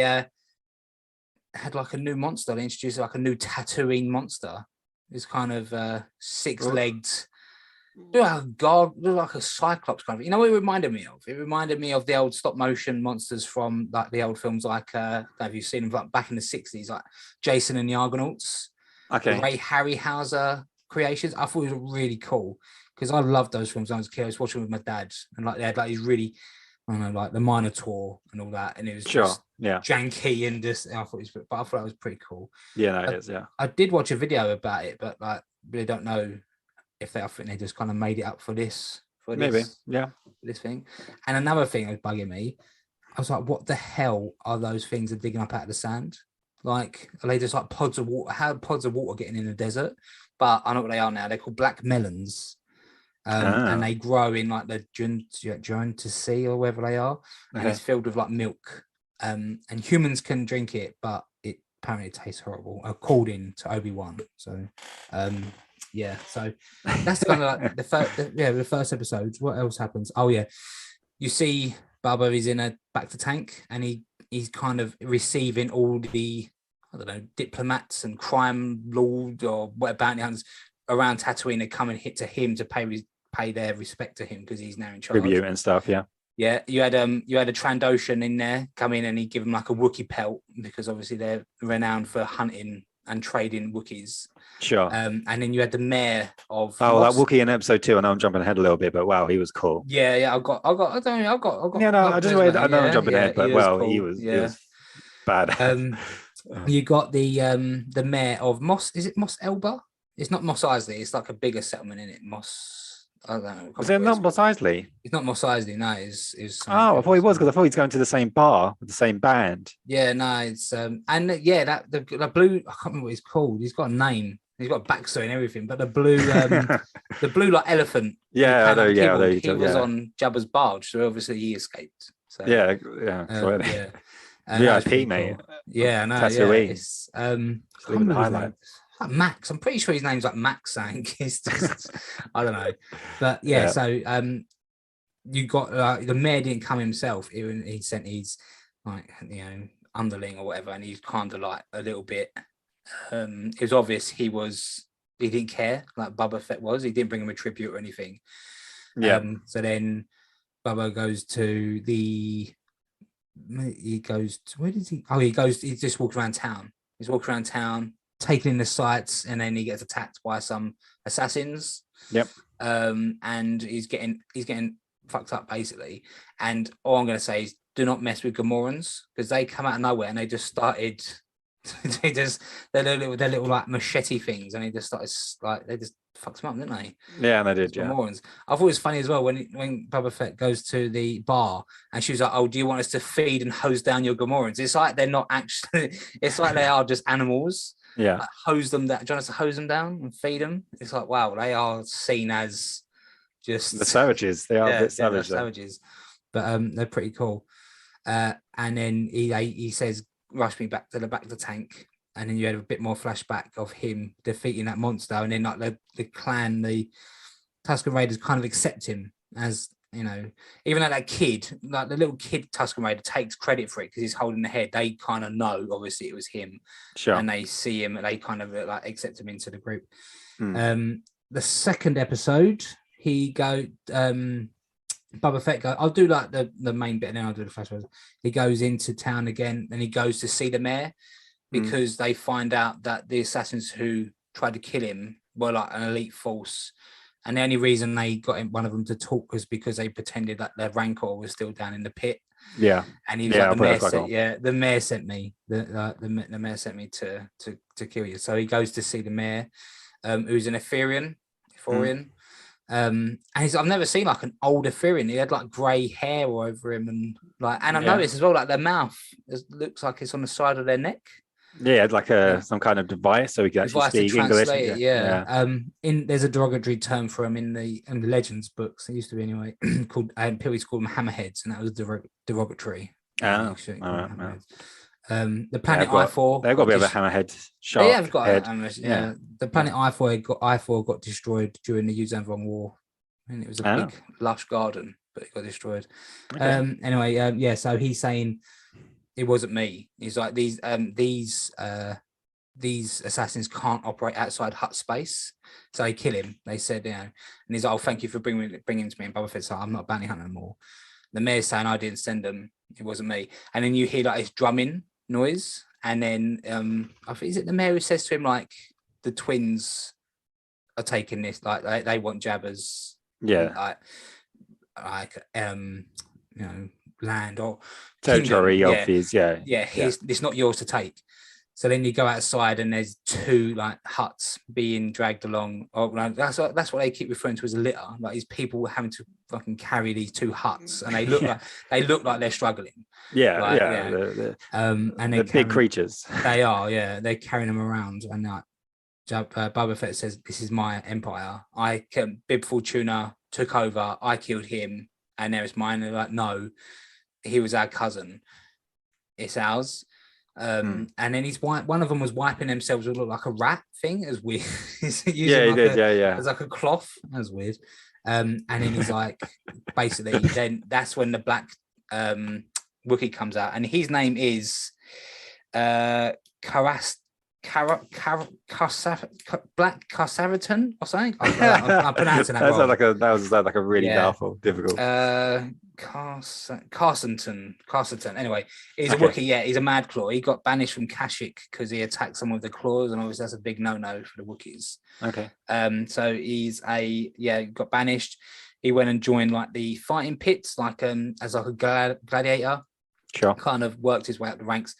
S2: had like a new monster. They introduced like a new tattooing monster. It's kind of six-legged. God, like a cyclops kind of. You know what it reminded me of? It reminded me of the old stop-motion monsters from like the old films, like have you seen them like back in the 60s, like Jason and the Argonauts?
S1: Okay.
S2: The Ray Harryhauser creations. I thought it was really cool because I loved those films when I was a kid. I was watching with my dad, and like they had like these really, I don't know, like the Minotaur and all that, and it was just janky and just. I thought that was pretty cool.
S1: Yeah, it is. Yeah,
S2: I did watch a video about it, but like really don't know if I think they just kind of made it up for this. This thing. And another thing that was bugging me, I was like, what the hell are those things they're digging up out of the sand? Like, are they just like pods of water? How are pods of water getting in the desert? But I know what they are now. They're called black melons. And they grow in like the Junta Sea or wherever they are. And it's filled with like milk. And humans can drink it, but it apparently tastes horrible, according to Obi-Wan. So, yeah, so that's kind of like the first episode. What else happens? Oh yeah, you see Bubba is in a back to tank, and he's kind of receiving all the, I don't know, diplomats and crime lords or what bounty hunters around Tatooine that come and hit to him to pay their respect to him because he's now in charge.
S1: Tribute and stuff.
S2: Yeah, you had a Trandoshan in there come in, and he give him like a Wookiee pelt because obviously they're renowned for hunting and trading Wookiees.
S1: Sure.
S2: And then you had the mayor of
S1: that Wookiee in episode 2. I know I'm jumping ahead a little bit, but wow, he was cool.
S2: Yeah. I've got.
S1: Yeah, no, I know I'm jumping ahead, but cool. he was bad.
S2: You got the mayor of Moss. Is it Moss Elba? It's not Moss Eisley. It's like a bigger settlement in it. Moss. I don't know.
S1: Is it not Moss Eisley?
S2: It's not Moss Eisley. No, it's.
S1: I thought he was, because I thought he's going to the same bar with the same band.
S2: Yeah, no, it's that the blue. I can't remember what he's called. He's got a name. He's got a backstory and everything. But the blue, the blue like elephant.
S1: Yeah, I know. Yeah,
S2: he was on Jabba's barge, so obviously he escaped. So
S1: yeah. VIP, mate.
S2: Cool. Yeah, no,
S1: Tatooine.
S2: It's the highlight. Like Max, I'm pretty sure his name's like Max Sang. It's just, I don't know, but yeah. So you got the mayor didn't come himself. He sent his like underling or whatever, and he's kind of like a little bit. It was obvious he didn't care like Boba Fett was. He didn't bring him a tribute or anything.
S1: Yeah.
S2: So then Boba goes to where does he? Oh, he just walks around town. He's walking around town, taking in the sights, and then he gets attacked by some assassins.
S1: Yep.
S2: And he's getting fucked up basically. And all I'm going to say is, do not mess with Gamorreans, because they come out of nowhere and they just started. Their little like machete things, and they just fucked them up, didn't they?
S1: Yeah, and they did.
S2: Gamorreans. I thought it was funny as well when Boba Fett goes to the bar and she was like, "Oh, do you want us to feed and hose down your Gamorreans?" It's like they're not actually. It's like they are just animals.
S1: Yeah.
S2: Like, hose them down. Do you want us to hose them down and feed them? It's like, wow, they are seen as just
S1: the savages. They are a bit savage.
S2: Savages, but they're pretty cool. And then he says, "Rush me back to the tank," and then you had a bit more flashback of him defeating that monster, and then like the clan, the Tusken Raiders, kind of accept him as, even though that kid, like the little kid Tusken Raider, takes credit for it because he's holding the head. They kind of know, obviously, it was him.
S1: Sure.
S2: And they see him, and they kind of like accept him into the group. The second episode, Boba Fett I'll do like the main bit, and then I'll do the flashbacks. He goes into town again, and he goes to see the mayor because they find out that the assassins who tried to kill him were like an elite force And the only reason they got one of them to talk was because they pretended that their rancor was still down in the pit.
S1: Yeah.
S2: And he was like, the mayor sent me. The mayor sent me to kill you. So he goes to see the mayor, who's an Ephorian. And I've never seen like an old Ephorian. He had like grey hair over him, and I noticed as well, like their mouth looks like it's on the side of their neck.
S1: Yeah, like some kind of device, so we can actually speak English.
S2: There's a derogatory term for them in the Legends books. It used to be anyway, called people used to call them hammerheads, and that was derogatory.
S1: Oh,
S2: the planet I4.
S1: They've got a bit of a hammerhead shark.
S2: Yeah, they've got
S1: head.
S2: The planet I4 got destroyed during the Yuzhan War, and it was a big lush garden, but it got destroyed. Okay. So he's saying it wasn't me. He's like these assassins can't operate outside hut space, so they kill him. They said, and he's like, "Oh, thank you for bringing him to me." And Boba Fett's like, "I'm not a bounty hunter anymore." The mayor's saying, "I didn't send them. It wasn't me." And then you hear like this drumming noise, and then I think is it the mayor who says to him like, "The twins are taking this. Like they want Jabba's land or
S1: territory of his
S2: it's not yours to take." So then you go outside and there's two like huts being dragged along. That's what they keep referring to as a litter. Like these people having to fucking carry these two huts, and they look like they're struggling.
S1: And they're big creatures.
S2: They are, they're carrying them around, and Boba Fett says, "This is my empire. Bib Fortuna took over. I killed him, and now it's mine." And they're like, "No, he was our cousin. It's ours." And then one of them was wiping themselves with like a rat thing. As weird. He did. It's like a cloth. That's weird. And then he's like, basically, then that's when the black Wookiee comes out, and his name is Black Carsaritan or something. I'm pronouncing that wrong.
S1: That was like a really powerful, difficult.
S2: Carsonton. Anyway, he's a Wookiee. He's a mad claw. He got banished from Kashyyyk because he attacked someone with the claws, and obviously that's a big no-no for the Wookiees.
S1: Okay.
S2: So he's got banished. He went and joined like the fighting pits, like as like a gladiator.
S1: Sure.
S2: Kind of worked his way up the ranks,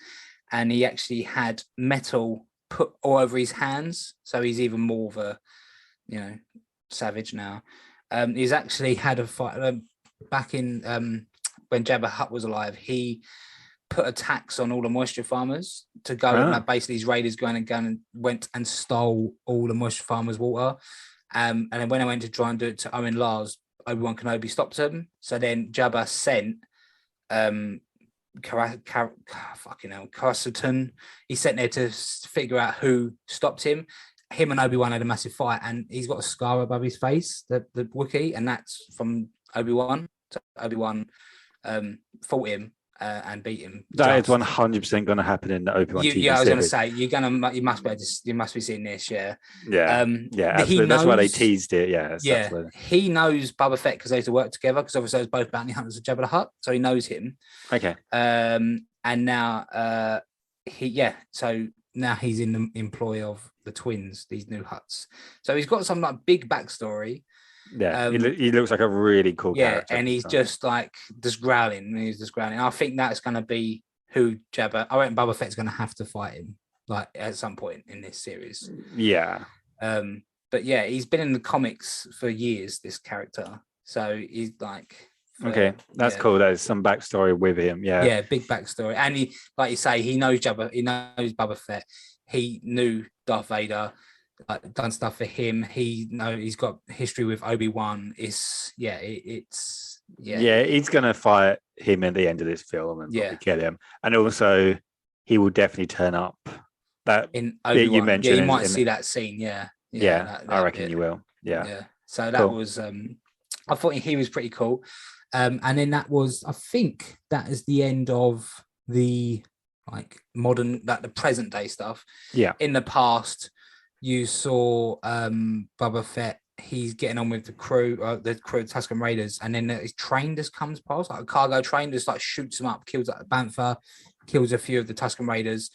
S2: and he actually had metal put all over his hands, so he's even more of a savage now. He's actually had a fight back in when Jabba the Hutt was alive. He put a tax on all the moisture farmers to go. Like basically, these raiders went and stole all the moisture farmers' water. And then when I went to try and do it to Owen Lars, Obi-Wan Kenobi stopped them. So then Jabba sent Carston. He sent there to figure out who stopped him. Him and Obi-Wan had a massive fight, and he's got a scar above his face, the Wookiee, and that's from Obi-Wan. So Obi-Wan fought him and beat him.
S1: That is 100% going to happen in the Obi-Wan TV
S2: I was going to
S1: series.
S2: say you must be seeing this,
S1: Absolutely. That's why they teased it. Absolutely.
S2: He knows Boba Fett because they used to work together, because obviously those both bounty hunters of Jabba the Hutt, so he knows him.
S1: Okay.
S2: And now so now he's in the employ of the twins, these new huts. So he's got some like big backstory.
S1: Yeah, he looks like a really cool character.
S2: And he's just like growling. I think that's going to be who Jabba. I reckon Boba Fett's going to have to fight him like at some point in this series.
S1: Yeah.
S2: But he's been in the comics for years, this character. So he's like.
S1: Okay, that's cool. There's some backstory with him. Yeah,
S2: big backstory. And he, like you say, he knows Jabba. He knows Boba Fett. He knew Darth Vader. Like, done stuff for him. He's got history with Obi-Wan. He's
S1: gonna fight him at the end of this film and probably kill him. And also, he will definitely turn up. That
S2: in Obi-Wan.
S1: You mentioned,
S2: you might see that scene.
S1: I reckon you will. Yeah.
S2: So that was. I thought he was pretty cool. And then I think that is the end of the like modern, like the present day stuff.
S1: Yeah.
S2: In the past, you saw Boba Fett. He's getting on with the crew of Tusken Raiders, and then his train just comes past, like a cargo train, just like shoots him up, kills like a Bantha, kills a few of the Tusken Raiders.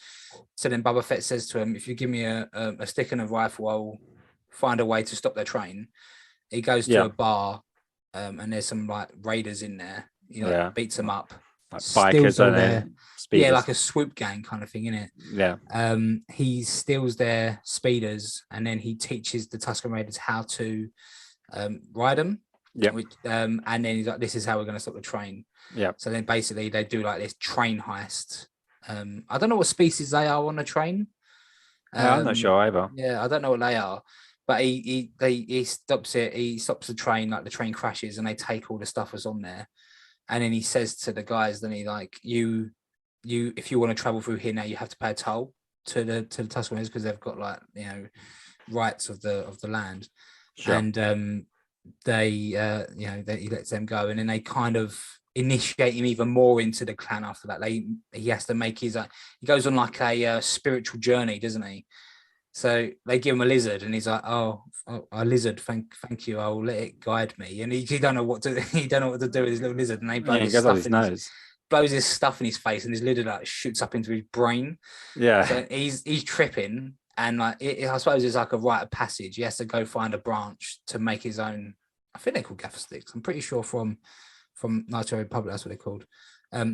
S2: So then Boba Fett says to him, "If you give me a stick and a rifle, I'll find a way to stop their train." He goes to a bar, and there's some like raiders in there. He like beats them up.
S1: Like
S2: Steals
S1: bikers,
S2: all
S1: don't
S2: their
S1: they? Speeders.
S2: like a swoop gang kind of thing, innit?
S1: Yeah.
S2: He steals their speeders, and then he teaches the Tusken Raiders how to ride them.
S1: Yeah.
S2: And then he's like, "This is how we're going to stop the train."
S1: Yeah.
S2: So then basically they do like this train heist. I don't know what species they are on the train.
S1: I'm not sure either.
S2: Yeah, I don't know what they are, but he stops it. He stops the train, like the train crashes, and they take all the stuff that's on there. And then he says to the guys, then he like, you, if you want to travel through here now, you have to pay a toll to the Tusken Raiders because they've got like, you know, rights of the land. Sure. And he lets them go, and then they kind of initiate him even more into the clan after that. He has to make his he goes on like a spiritual journey, doesn't he? So they give him a lizard, and he's like, "Oh, a lizard, thank you. I'll let it guide me." And he don't know what to do with his little lizard, and they blow his stuff in his nose. Blows his stuff in his face, and his lizard like shoots up into his brain.
S1: Yeah.
S2: So he's tripping, and like I suppose it's like a rite of passage. He has to go find a branch to make his own. I think they're called gaffer sticks. I'm pretty sure from Knights of the Republic, that's what they're called.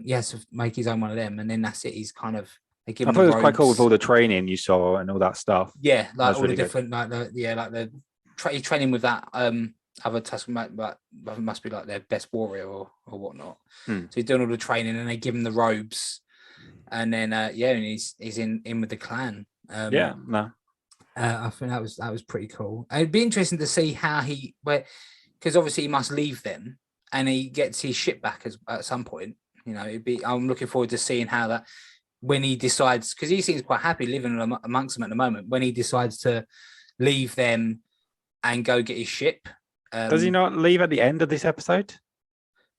S2: He has to make his own one of them, and then that's it. He's kind of. I thought
S1: it was quite cool with all the training you saw and all that stuff.
S2: Yeah, like all really the different, he's training with that other Tusken, but it must be like their best warrior or whatnot. So he's doing all the training, and they give him the robes, and then and he's in with the clan. I think that was pretty cool. It'd be interesting to see how because obviously he must leave them, and he gets his ship back at some point. You know, I'm looking forward to seeing how that. When he decides, because he seems quite happy living amongst them at the moment, when he decides to leave them and go get his ship.
S1: Does he not leave at the end of this episode?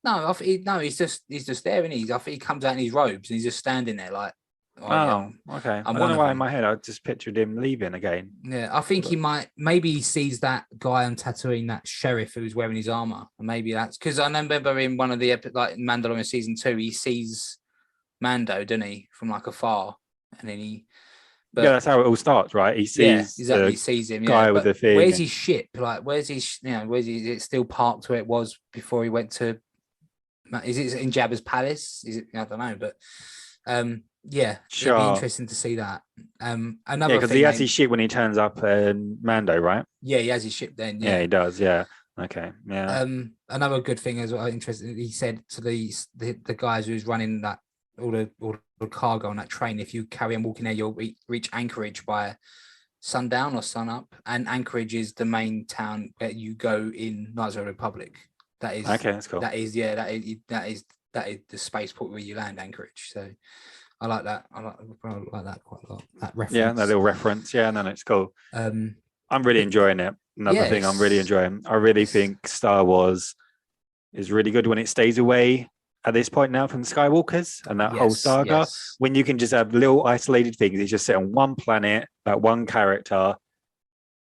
S2: No, he's just there, and I think he comes out in his robes and he's just standing there like.
S1: Okay. I don't know why in my head I just pictured him leaving again.
S2: Yeah, I think maybe he sees that guy on Tatooine, that sheriff who's wearing his armor, and maybe that's because I remember in one of the like Mandalorian season 2, he sees Mando, doesn't he, from like afar, and then
S1: that's how it all starts, right? He sees
S2: he sees him,
S1: guy with the thing.
S2: Where's his ship? Like, where's his? Is it still parked where it was before he went to? Is it in Jabba's palace? Is it? I don't know, but sure. It'd be interesting to see that. Another
S1: because he has his ship when he turns up in Mando, right?
S2: Yeah, he has his ship then.
S1: Yeah, he does. Yeah. Okay. Yeah.
S2: Another good thing as well. Interesting. He said to the guys who's running that. All the cargo on that train. If you carry on walking there, you'll reach Anchorage by sundown or sunup. And Anchorage is the main town where you go in Knights of the Republic. That is
S1: okay. That's cool.
S2: That is the spaceport where you land, Anchorage. So I like that. I like that quite a lot. That reference.
S1: Yeah, that little reference. Yeah, no, it's cool. I'm really enjoying it. Another thing I'm really enjoying. I really think Star Wars is really good when it stays away. At this point now from the Skywalkers and that whole saga, when you can just have little isolated things, it's just set on one planet, that one character,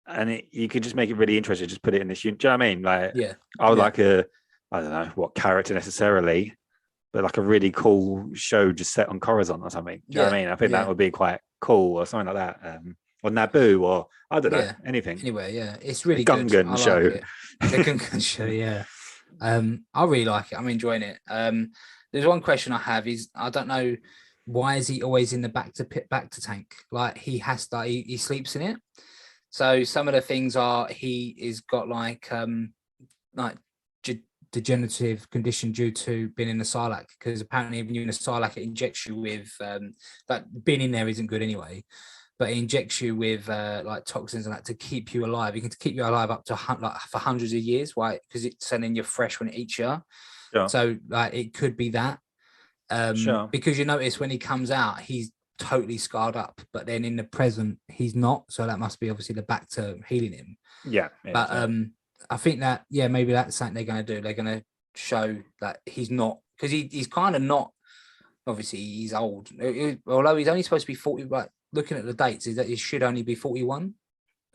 S1: and you can just make it really interesting. Just put it in this. Do you know what I mean? Like, I would like I don't know what character necessarily, but like a really cool show just set on Coruscant or something. Do you know what I mean? I think that would be quite cool or something like that. Or Naboo, or I don't know, anything.
S2: Anyway, it's really
S1: good. Gungan show.
S2: Like the Gungan show, yeah. I really like it. I'm enjoying it. There's one question I have is I don't know why is he always in the back to tank? Like he sleeps in it. So some of the things are he is got like degenerative condition due to being in the Sarlacc, because apparently when you're in a Sarlacc it injects you with like being in there isn't good anyway. But it injects you with like toxins and that to keep you alive. You can keep you alive up to for hundreds of years, right? Because it's sending you fresh when it eats you. Sure. So like it could be that. Because you notice when he comes out, he's totally scarred up, but then in the present he's not. So that must be obviously the back to healing him.
S1: Yeah.
S2: But I think that maybe that's something they're going to do. They're going to show that he's not, because he's kind of not. Obviously, he's old. Although he's only supposed to be 40, right? Looking at the dates, is that he should only be 41.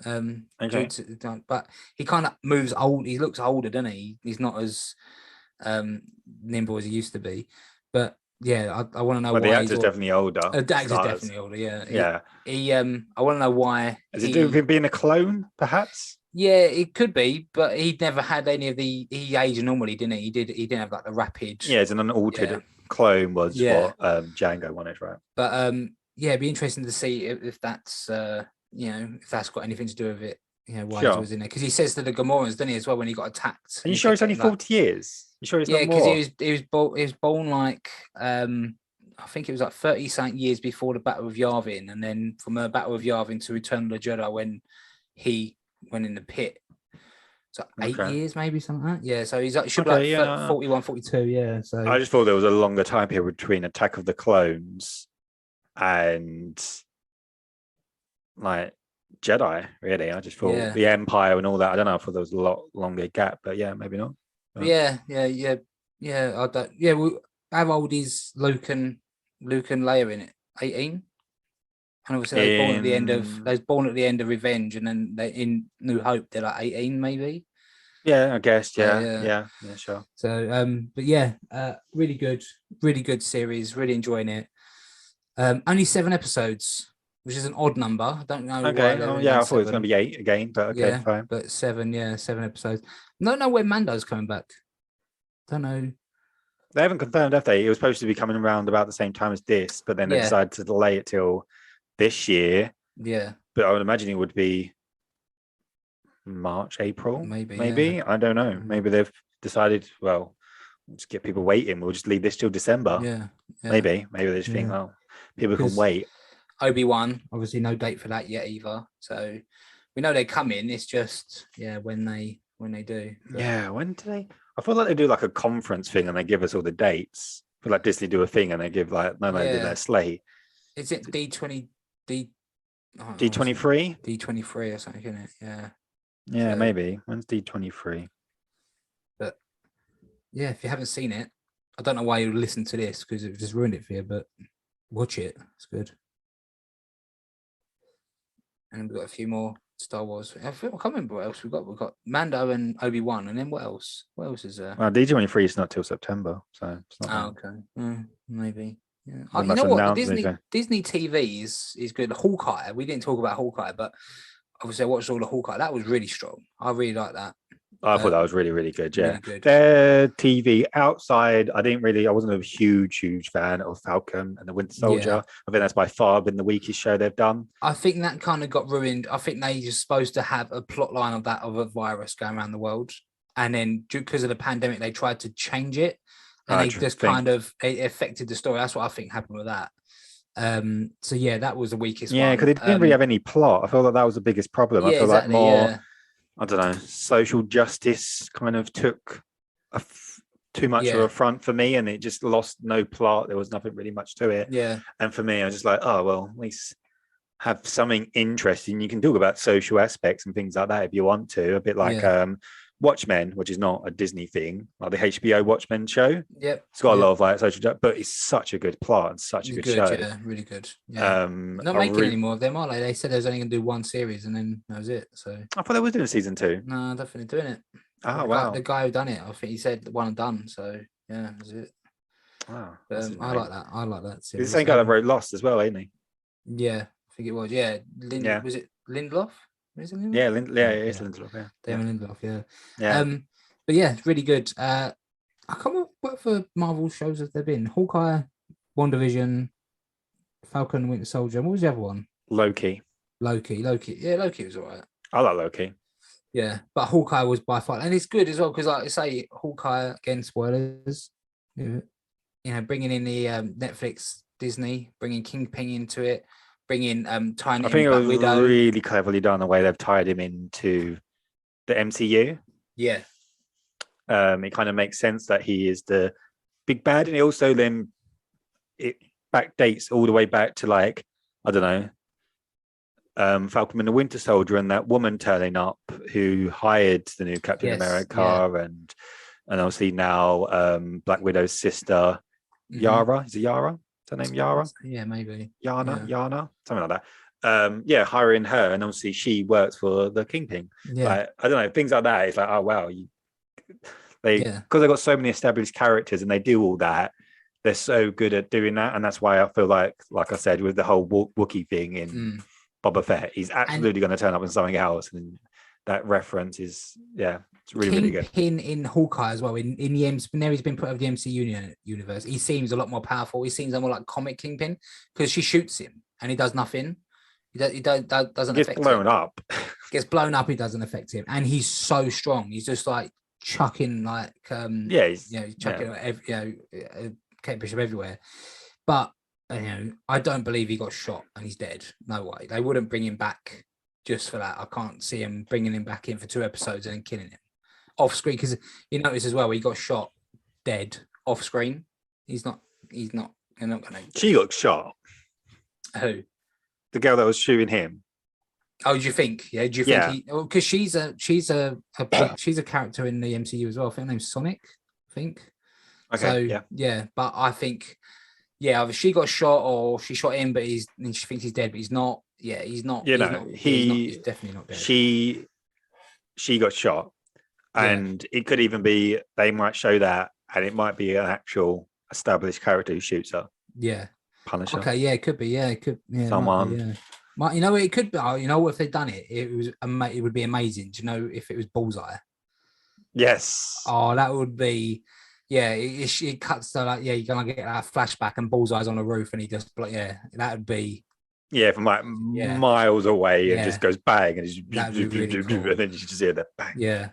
S2: But he kind of moves old. He looks older, doesn't he? He's not as nimble as he used to be. But yeah, I want to know why.
S1: The actor's definitely older.
S2: The actor's definitely older. Yeah.
S1: Yeah.
S2: I want to know why.
S1: Is it doing with him being a clone, perhaps?
S2: Yeah, it could be, but he never had any of the. He aged normally, didn't he? He did. He didn't have like the rapid.
S1: Yeah, it's an unaltered
S2: Yeah,
S1: clone was
S2: yeah.
S1: what Django wanted, right?
S2: But yeah, it'd be interesting to see if that's if that's got anything to do with it. Why he
S1: Sure.
S2: was in there, because he says to the Gamorreans, didn't he, as well, when he got attacked?
S1: Are
S2: And
S1: you
S2: he
S1: sure
S2: kept
S1: it's only
S2: getting, like,
S1: 40 years? You sure it's
S2: yeah,
S1: not
S2: because
S1: more?
S2: he was born like I think it was like 30 something years before the Battle of Yavin, and then from the Battle of Yavin to Return of the Jedi when he went in the pit. So 8 years, maybe something like that. Yeah, so he's like should be
S1: Okay,
S2: like
S1: yeah.
S2: 41, 42. Yeah, so
S1: I just thought there was a longer time period between Attack of the Clones and like Jedi, really. I just thought
S2: yeah,
S1: the Empire and all that. I don't know. I thought there was a lot longer gap, but yeah, maybe not.
S2: yeah. I don't. Yeah, how old is Luke and Leia in it? 18. And obviously they was born at the end of
S1: In
S2: they was born at the end of Revenge, and then they in New Hope they're like 18 maybe.
S1: yeah, I guess,
S2: So
S1: yeah,
S2: yeah.
S1: yeah, yeah, sure.
S2: So but yeah, really good series. Really enjoying it. Only 7 episodes, which is an odd number. I don't know why
S1: Okay,
S2: they've
S1: oh
S2: only
S1: yeah,
S2: done
S1: I thought it was going
S2: seven.
S1: to be 8 again, but okay,
S2: Yeah,
S1: fine.
S2: but seven. Yeah, 7 episodes. Don't know when Mando's coming back. Don't know.
S1: They haven't confirmed, have they? It was supposed to be coming around about the same time as this, but then they
S2: Yeah,
S1: decided to delay it till this year.
S2: yeah,
S1: But I would imagine it would be March, April,
S2: maybe. Yeah,
S1: maybe. I don't know. Maybe they've decided, well, we'll just get people waiting. We'll just leave this till December.
S2: yeah, yeah.
S1: Maybe they just think,
S2: Yeah.
S1: oh, people can
S2: Because
S1: wait.
S2: Obi-Wan, obviously no date for that yet either. So we know they're coming. It's just when they do. But
S1: Yeah, when do they? I feel like they do like a conference thing and they give us all the dates. I feel like Disney do a thing and they give like they do their slate.
S2: is it D20 D
S1: D23?
S2: D23 or something, isn't it? Yeah.
S1: Yeah,
S2: So,
S1: maybe. When's D23?
S2: but yeah, if you haven't seen it, I don't know why you listen to this because it just ruined it for you, but watch it. It's good. And we've got a few more Star Wars. I can't remember what else we've got. We've got Mando and Obi-Wan, and then what else? What else is there?
S1: Well, D23 is not till September, so it's not.
S2: Oh, okay. Maybe. Yeah.
S1: Not
S2: You
S1: much
S2: know what? The
S1: announcement.
S2: Disney TV is good. Hawkeye. We didn't talk about Hawkeye, but obviously I watched all the Hawkeye. That was really strong. I really like that.
S1: I thought that was really, really good. Yeah.
S2: Really good.
S1: Their TV outside, I wasn't a huge fan of Falcon and the Winter Soldier.
S2: Yeah.
S1: I think that's by far been the weakest show they've done.
S2: I think that kind of got ruined. I think they were supposed to have a plot line of that of a virus going around the world. And then because of the pandemic, they tried to change it. And they just kind of it affected the story. That's what I think happened with that. So yeah, that was the weakest one.
S1: Yeah, because it didn't really have any plot. I feel like that was the biggest problem.
S2: Yeah,
S1: I feel like
S2: exactly,
S1: more,
S2: yeah.
S1: I don't know, social justice kind of took too much of a front for me, and it just lost no plot. There was nothing really much to it.
S2: Yeah.
S1: And for me, I was just like, oh well, at least have something interesting. You can talk about social aspects and things like that if you want to. A bit like Watchmen, which is not a Disney thing, like the HBO Watchmen show.
S2: Yep.
S1: It's got a lot of like social, but it's such a good plot and such a good show.
S2: Yeah, really good. Yeah. Not making any more of them, are they? They said they was only going to do one series and then that was it. So
S1: I thought they was doing season 2.
S2: No, definitely doing it.
S1: Oh wow!
S2: The guy who done it, I think he said one and done. So yeah, that's it.
S1: Wow,
S2: I like that. I like that series.
S1: He's the same guy that wrote Lost as well, ain't he?
S2: Yeah, I think it was. Yeah, was it Lindelof? Is it Lindelof?
S1: Yeah, it's Lindelof. Yeah,
S2: Damon Lindelof. Yeah.
S1: Yeah.
S2: But yeah, it's really good. I can't remember what for Marvel shows have there been. Hawkeye, WandaVision, Falcon, Winter Soldier. What was the other one?
S1: Loki.
S2: Yeah, Loki was alright.
S1: I like Loki.
S2: Yeah, but Hawkeye was by far, and it's good as well because, like I say, Hawkeye again, spoilers. Bringing in the Netflix, Disney, bringing Kingpin into it, bringing tying.
S1: I think it was really cleverly done the way they've tied him into the MCU.
S2: Yeah.
S1: It kind of makes sense that he is the big bad, and it also then it backdates all the way back to like I don't know. Falcon and the Winter Soldier and that woman turning up who hired the new Captain America and obviously now Black Widow's sister Yara. Is it Yara? Is her name Yara?
S2: Yeah, maybe.
S1: Yana, something like that. Hiring her, and obviously she works for the Kingpin.
S2: Yeah.
S1: Like, I don't know, things like that. It's like, oh wow, because they've got so many established characters and they do all that. They're so good at doing that, and that's why I feel like I said, with the whole Wookiee thing in Boba Fett, he's absolutely going to turn up in something else, and that reference is it's really good.
S2: Kingpin in Hawkeye as well. In the now he's been put out of the MCU universe. He seems a lot more powerful. He seems more like comic Kingpin because she shoots him and he does nothing. He doesn't affect
S1: blown
S2: him.
S1: up.
S2: Gets blown up. He doesn't affect him, and he's so strong. He's just like chucking he's chucking Kate Bishop everywhere. But I don't believe he got shot and he's dead. No way. They wouldn't bring him back just for that. I can't see him bringing him back in for 2 episodes and then killing him off screen, because you notice as well he got shot dead off screen. He's not gonna.
S1: She got shot.
S2: Who?
S1: The girl that was shooting him.
S2: Oh, do you think? Yeah, do you think because she's a character in the MCU as well. I think her name's Sonic. I think.
S1: Okay.
S2: So, but I think either she got shot or she shot him, but she thinks he's dead, but he's not. Yeah, he's not. He's definitely not dead.
S1: She got shot. And it could even be they might show that, and it might be an actual established character who shoots her.
S2: Yeah.
S1: Punisher.
S2: Okay, yeah, it could be. Yeah, it could. Yeah,
S1: someone.
S2: It could be. If they'd done it, it would be amazing. Do you know if it was Bullseye?
S1: Yes.
S2: Oh, that would be. Yeah, it cuts to you're gonna get that flashback and Bullseye's on the roof and he just that would be.
S1: Yeah, from miles away and just goes bang and and then you just hear that bang.
S2: Yeah.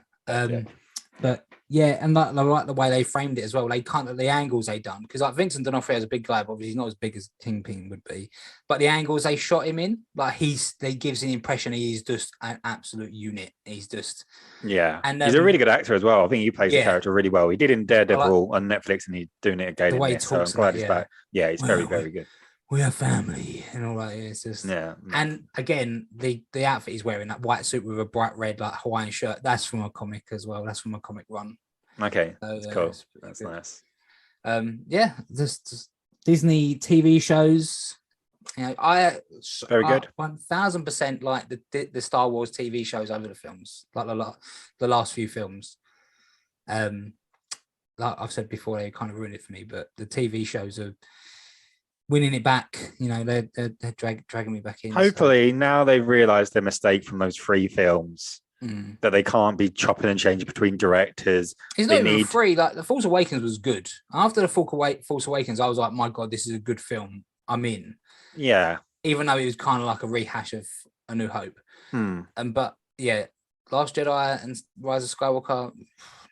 S2: But and I like the way they framed it as well. They the angles they done, because like Vincent D'Onofrio is a big guy, but obviously he's not as big as Kingpin would be. But the angles they shot him in, they gives an impression he's just an absolute unit. He's just
S1: and he's a really good actor as well. I think he plays the character really well. He did in Daredevil on Netflix, and he's doing it again. The way he talks, so I'm glad he's back. Yeah, he's very good.
S2: We are family and all that. It's just And again, the outfit he's wearing, that white suit with a bright red like Hawaiian shirt, that's from a comic as well. That's from a comic run.
S1: Okay, that's cool. That's
S2: good.
S1: Nice.
S2: Just Disney TV shows. I
S1: very good.
S2: 1000% like the Star Wars TV shows over the films, like the last few films. Like I've said before, they kind of ruined it for me, but the TV shows are winning it back. They're dragging me back in.
S1: Hopefully now they've realized their mistake from those 3 films, that they can't be chopping and changing between directors.
S2: It's not even 3. Like The Force Awakens was good. After the Force Awakens, I was like, my God, this is a good film. I'm in.
S1: Yeah.
S2: Even though it was kind of like a rehash of A New Hope. But Last Jedi and Rise of Skywalker,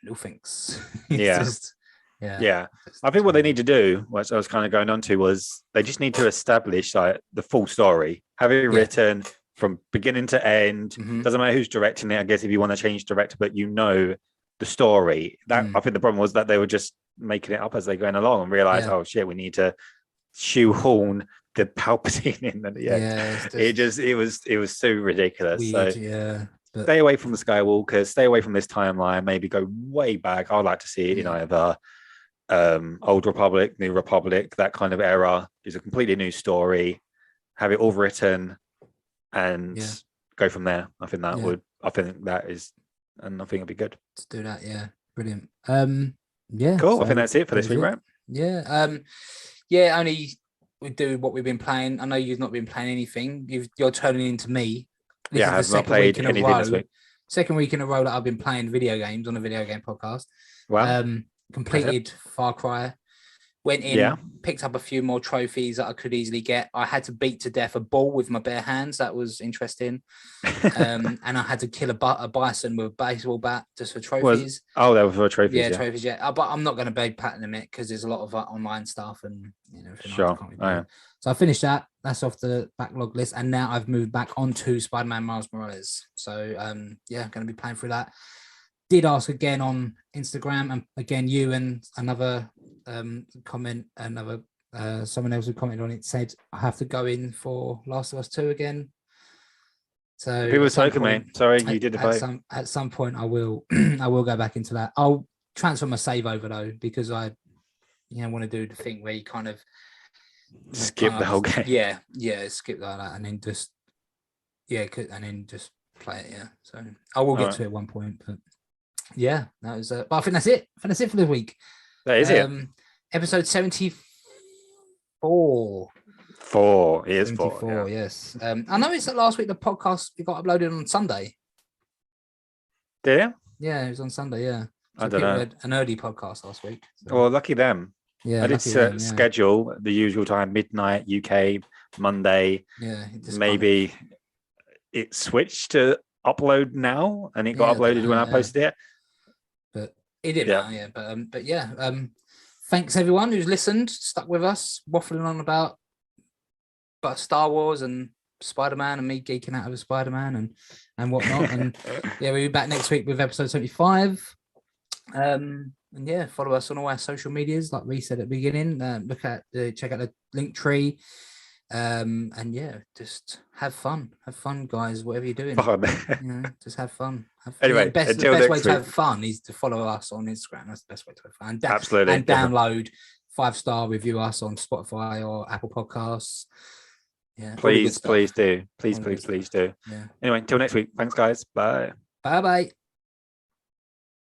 S2: no thanks.
S1: Yeah. I think what they need to do, what I was kind of going on to, was they just need to establish like the full story, have it written from beginning to end. Doesn't matter who's directing it, I guess, if you want to change director, but the story. That I think the problem was that they were just making it up as they're going along and realize, oh shit, we need to shoehorn the Palpatine in at the end. It was so ridiculous.
S2: Weird,
S1: stay away from the Skywalkers, stay away from this timeline, maybe go way back. I'd like to see it in either Old Republic, New Republic, that kind of era. Is a completely new story, have it all written and go from there. I think that would, I think that is, and I think it'd be good.
S2: Let's do that. Yeah. Brilliant.
S1: Cool. So I think that's it for this week, right?
S2: Only we do what we've been playing. I know you've not been playing anything. You're turning into me.
S1: I have not played anything this week.
S2: Second week in a row that I've been playing video games on a video game podcast.
S1: Wow.
S2: Completed Far Cry. Went in, picked up a few more trophies that I could easily get. I had to beat to death a bull with my bare hands. That was interesting. And I had to kill a bison with a baseball bat just for trophies.
S1: That was for trophies.
S2: Yeah, trophies. Yeah, but I'm not going to be platinum it because there's a lot of online stuff and
S1: Sure.
S2: So I finished that. That's off the backlog list, and now I've moved back onto Spider-Man Miles Morales. So going to be playing through that. Did ask again on Instagram, and again you and another comment, someone else who commented on it said I have to go in for Last of Us 2 again. So
S1: people spoken, mate. Sorry, you did the play.
S2: At some point, I will go back into that. I'll transfer my save over though, because I want to do the thing where you kind of
S1: skip the whole game.
S2: Yeah, skip like that, and then just play it. Yeah, so I will get to it at one point, but that was. But I think that's it. I think that's it for the week.
S1: That is it.
S2: Episode 74.
S1: 4. It is
S2: 74, yes. I know it's that last week the podcast got uploaded on Sunday.
S1: Did you?
S2: Yeah, it was on Sunday. Yeah,
S1: I
S2: so
S1: don't
S2: people
S1: know.
S2: had an early podcast last week. So,
S1: Well, lucky them.
S2: yeah,
S1: I did
S2: lucky them, yeah.
S1: schedule the usual time, midnight UK, Monday.
S2: Yeah, it just
S1: Maybe it switched to upload now, and it got
S2: Yeah, I don't
S1: uploaded
S2: know,
S1: when I
S2: yeah.
S1: posted it.
S2: But it didn't
S1: Yeah.
S2: matter, yeah. But yeah, thanks everyone who's listened, stuck with us, waffling on about Star Wars and Spider-Man and me geeking out over Spider-Man and whatnot. And yeah, we'll be back next week with episode 75. And yeah, follow us on all our social medias, like we said at the beginning. Check out the link tree. And yeah, just have fun, guys, whatever you're doing. Just have fun.
S1: Anyway,
S2: the best way to have fun is to follow us on Instagram. That's the best way to have fun.
S1: Absolutely.
S2: And download 5-star review us on Spotify or Apple Podcasts. Yeah,
S1: please do. Please do.
S2: Yeah.
S1: Anyway, until next week. Thanks, guys. Bye.
S2: Bye.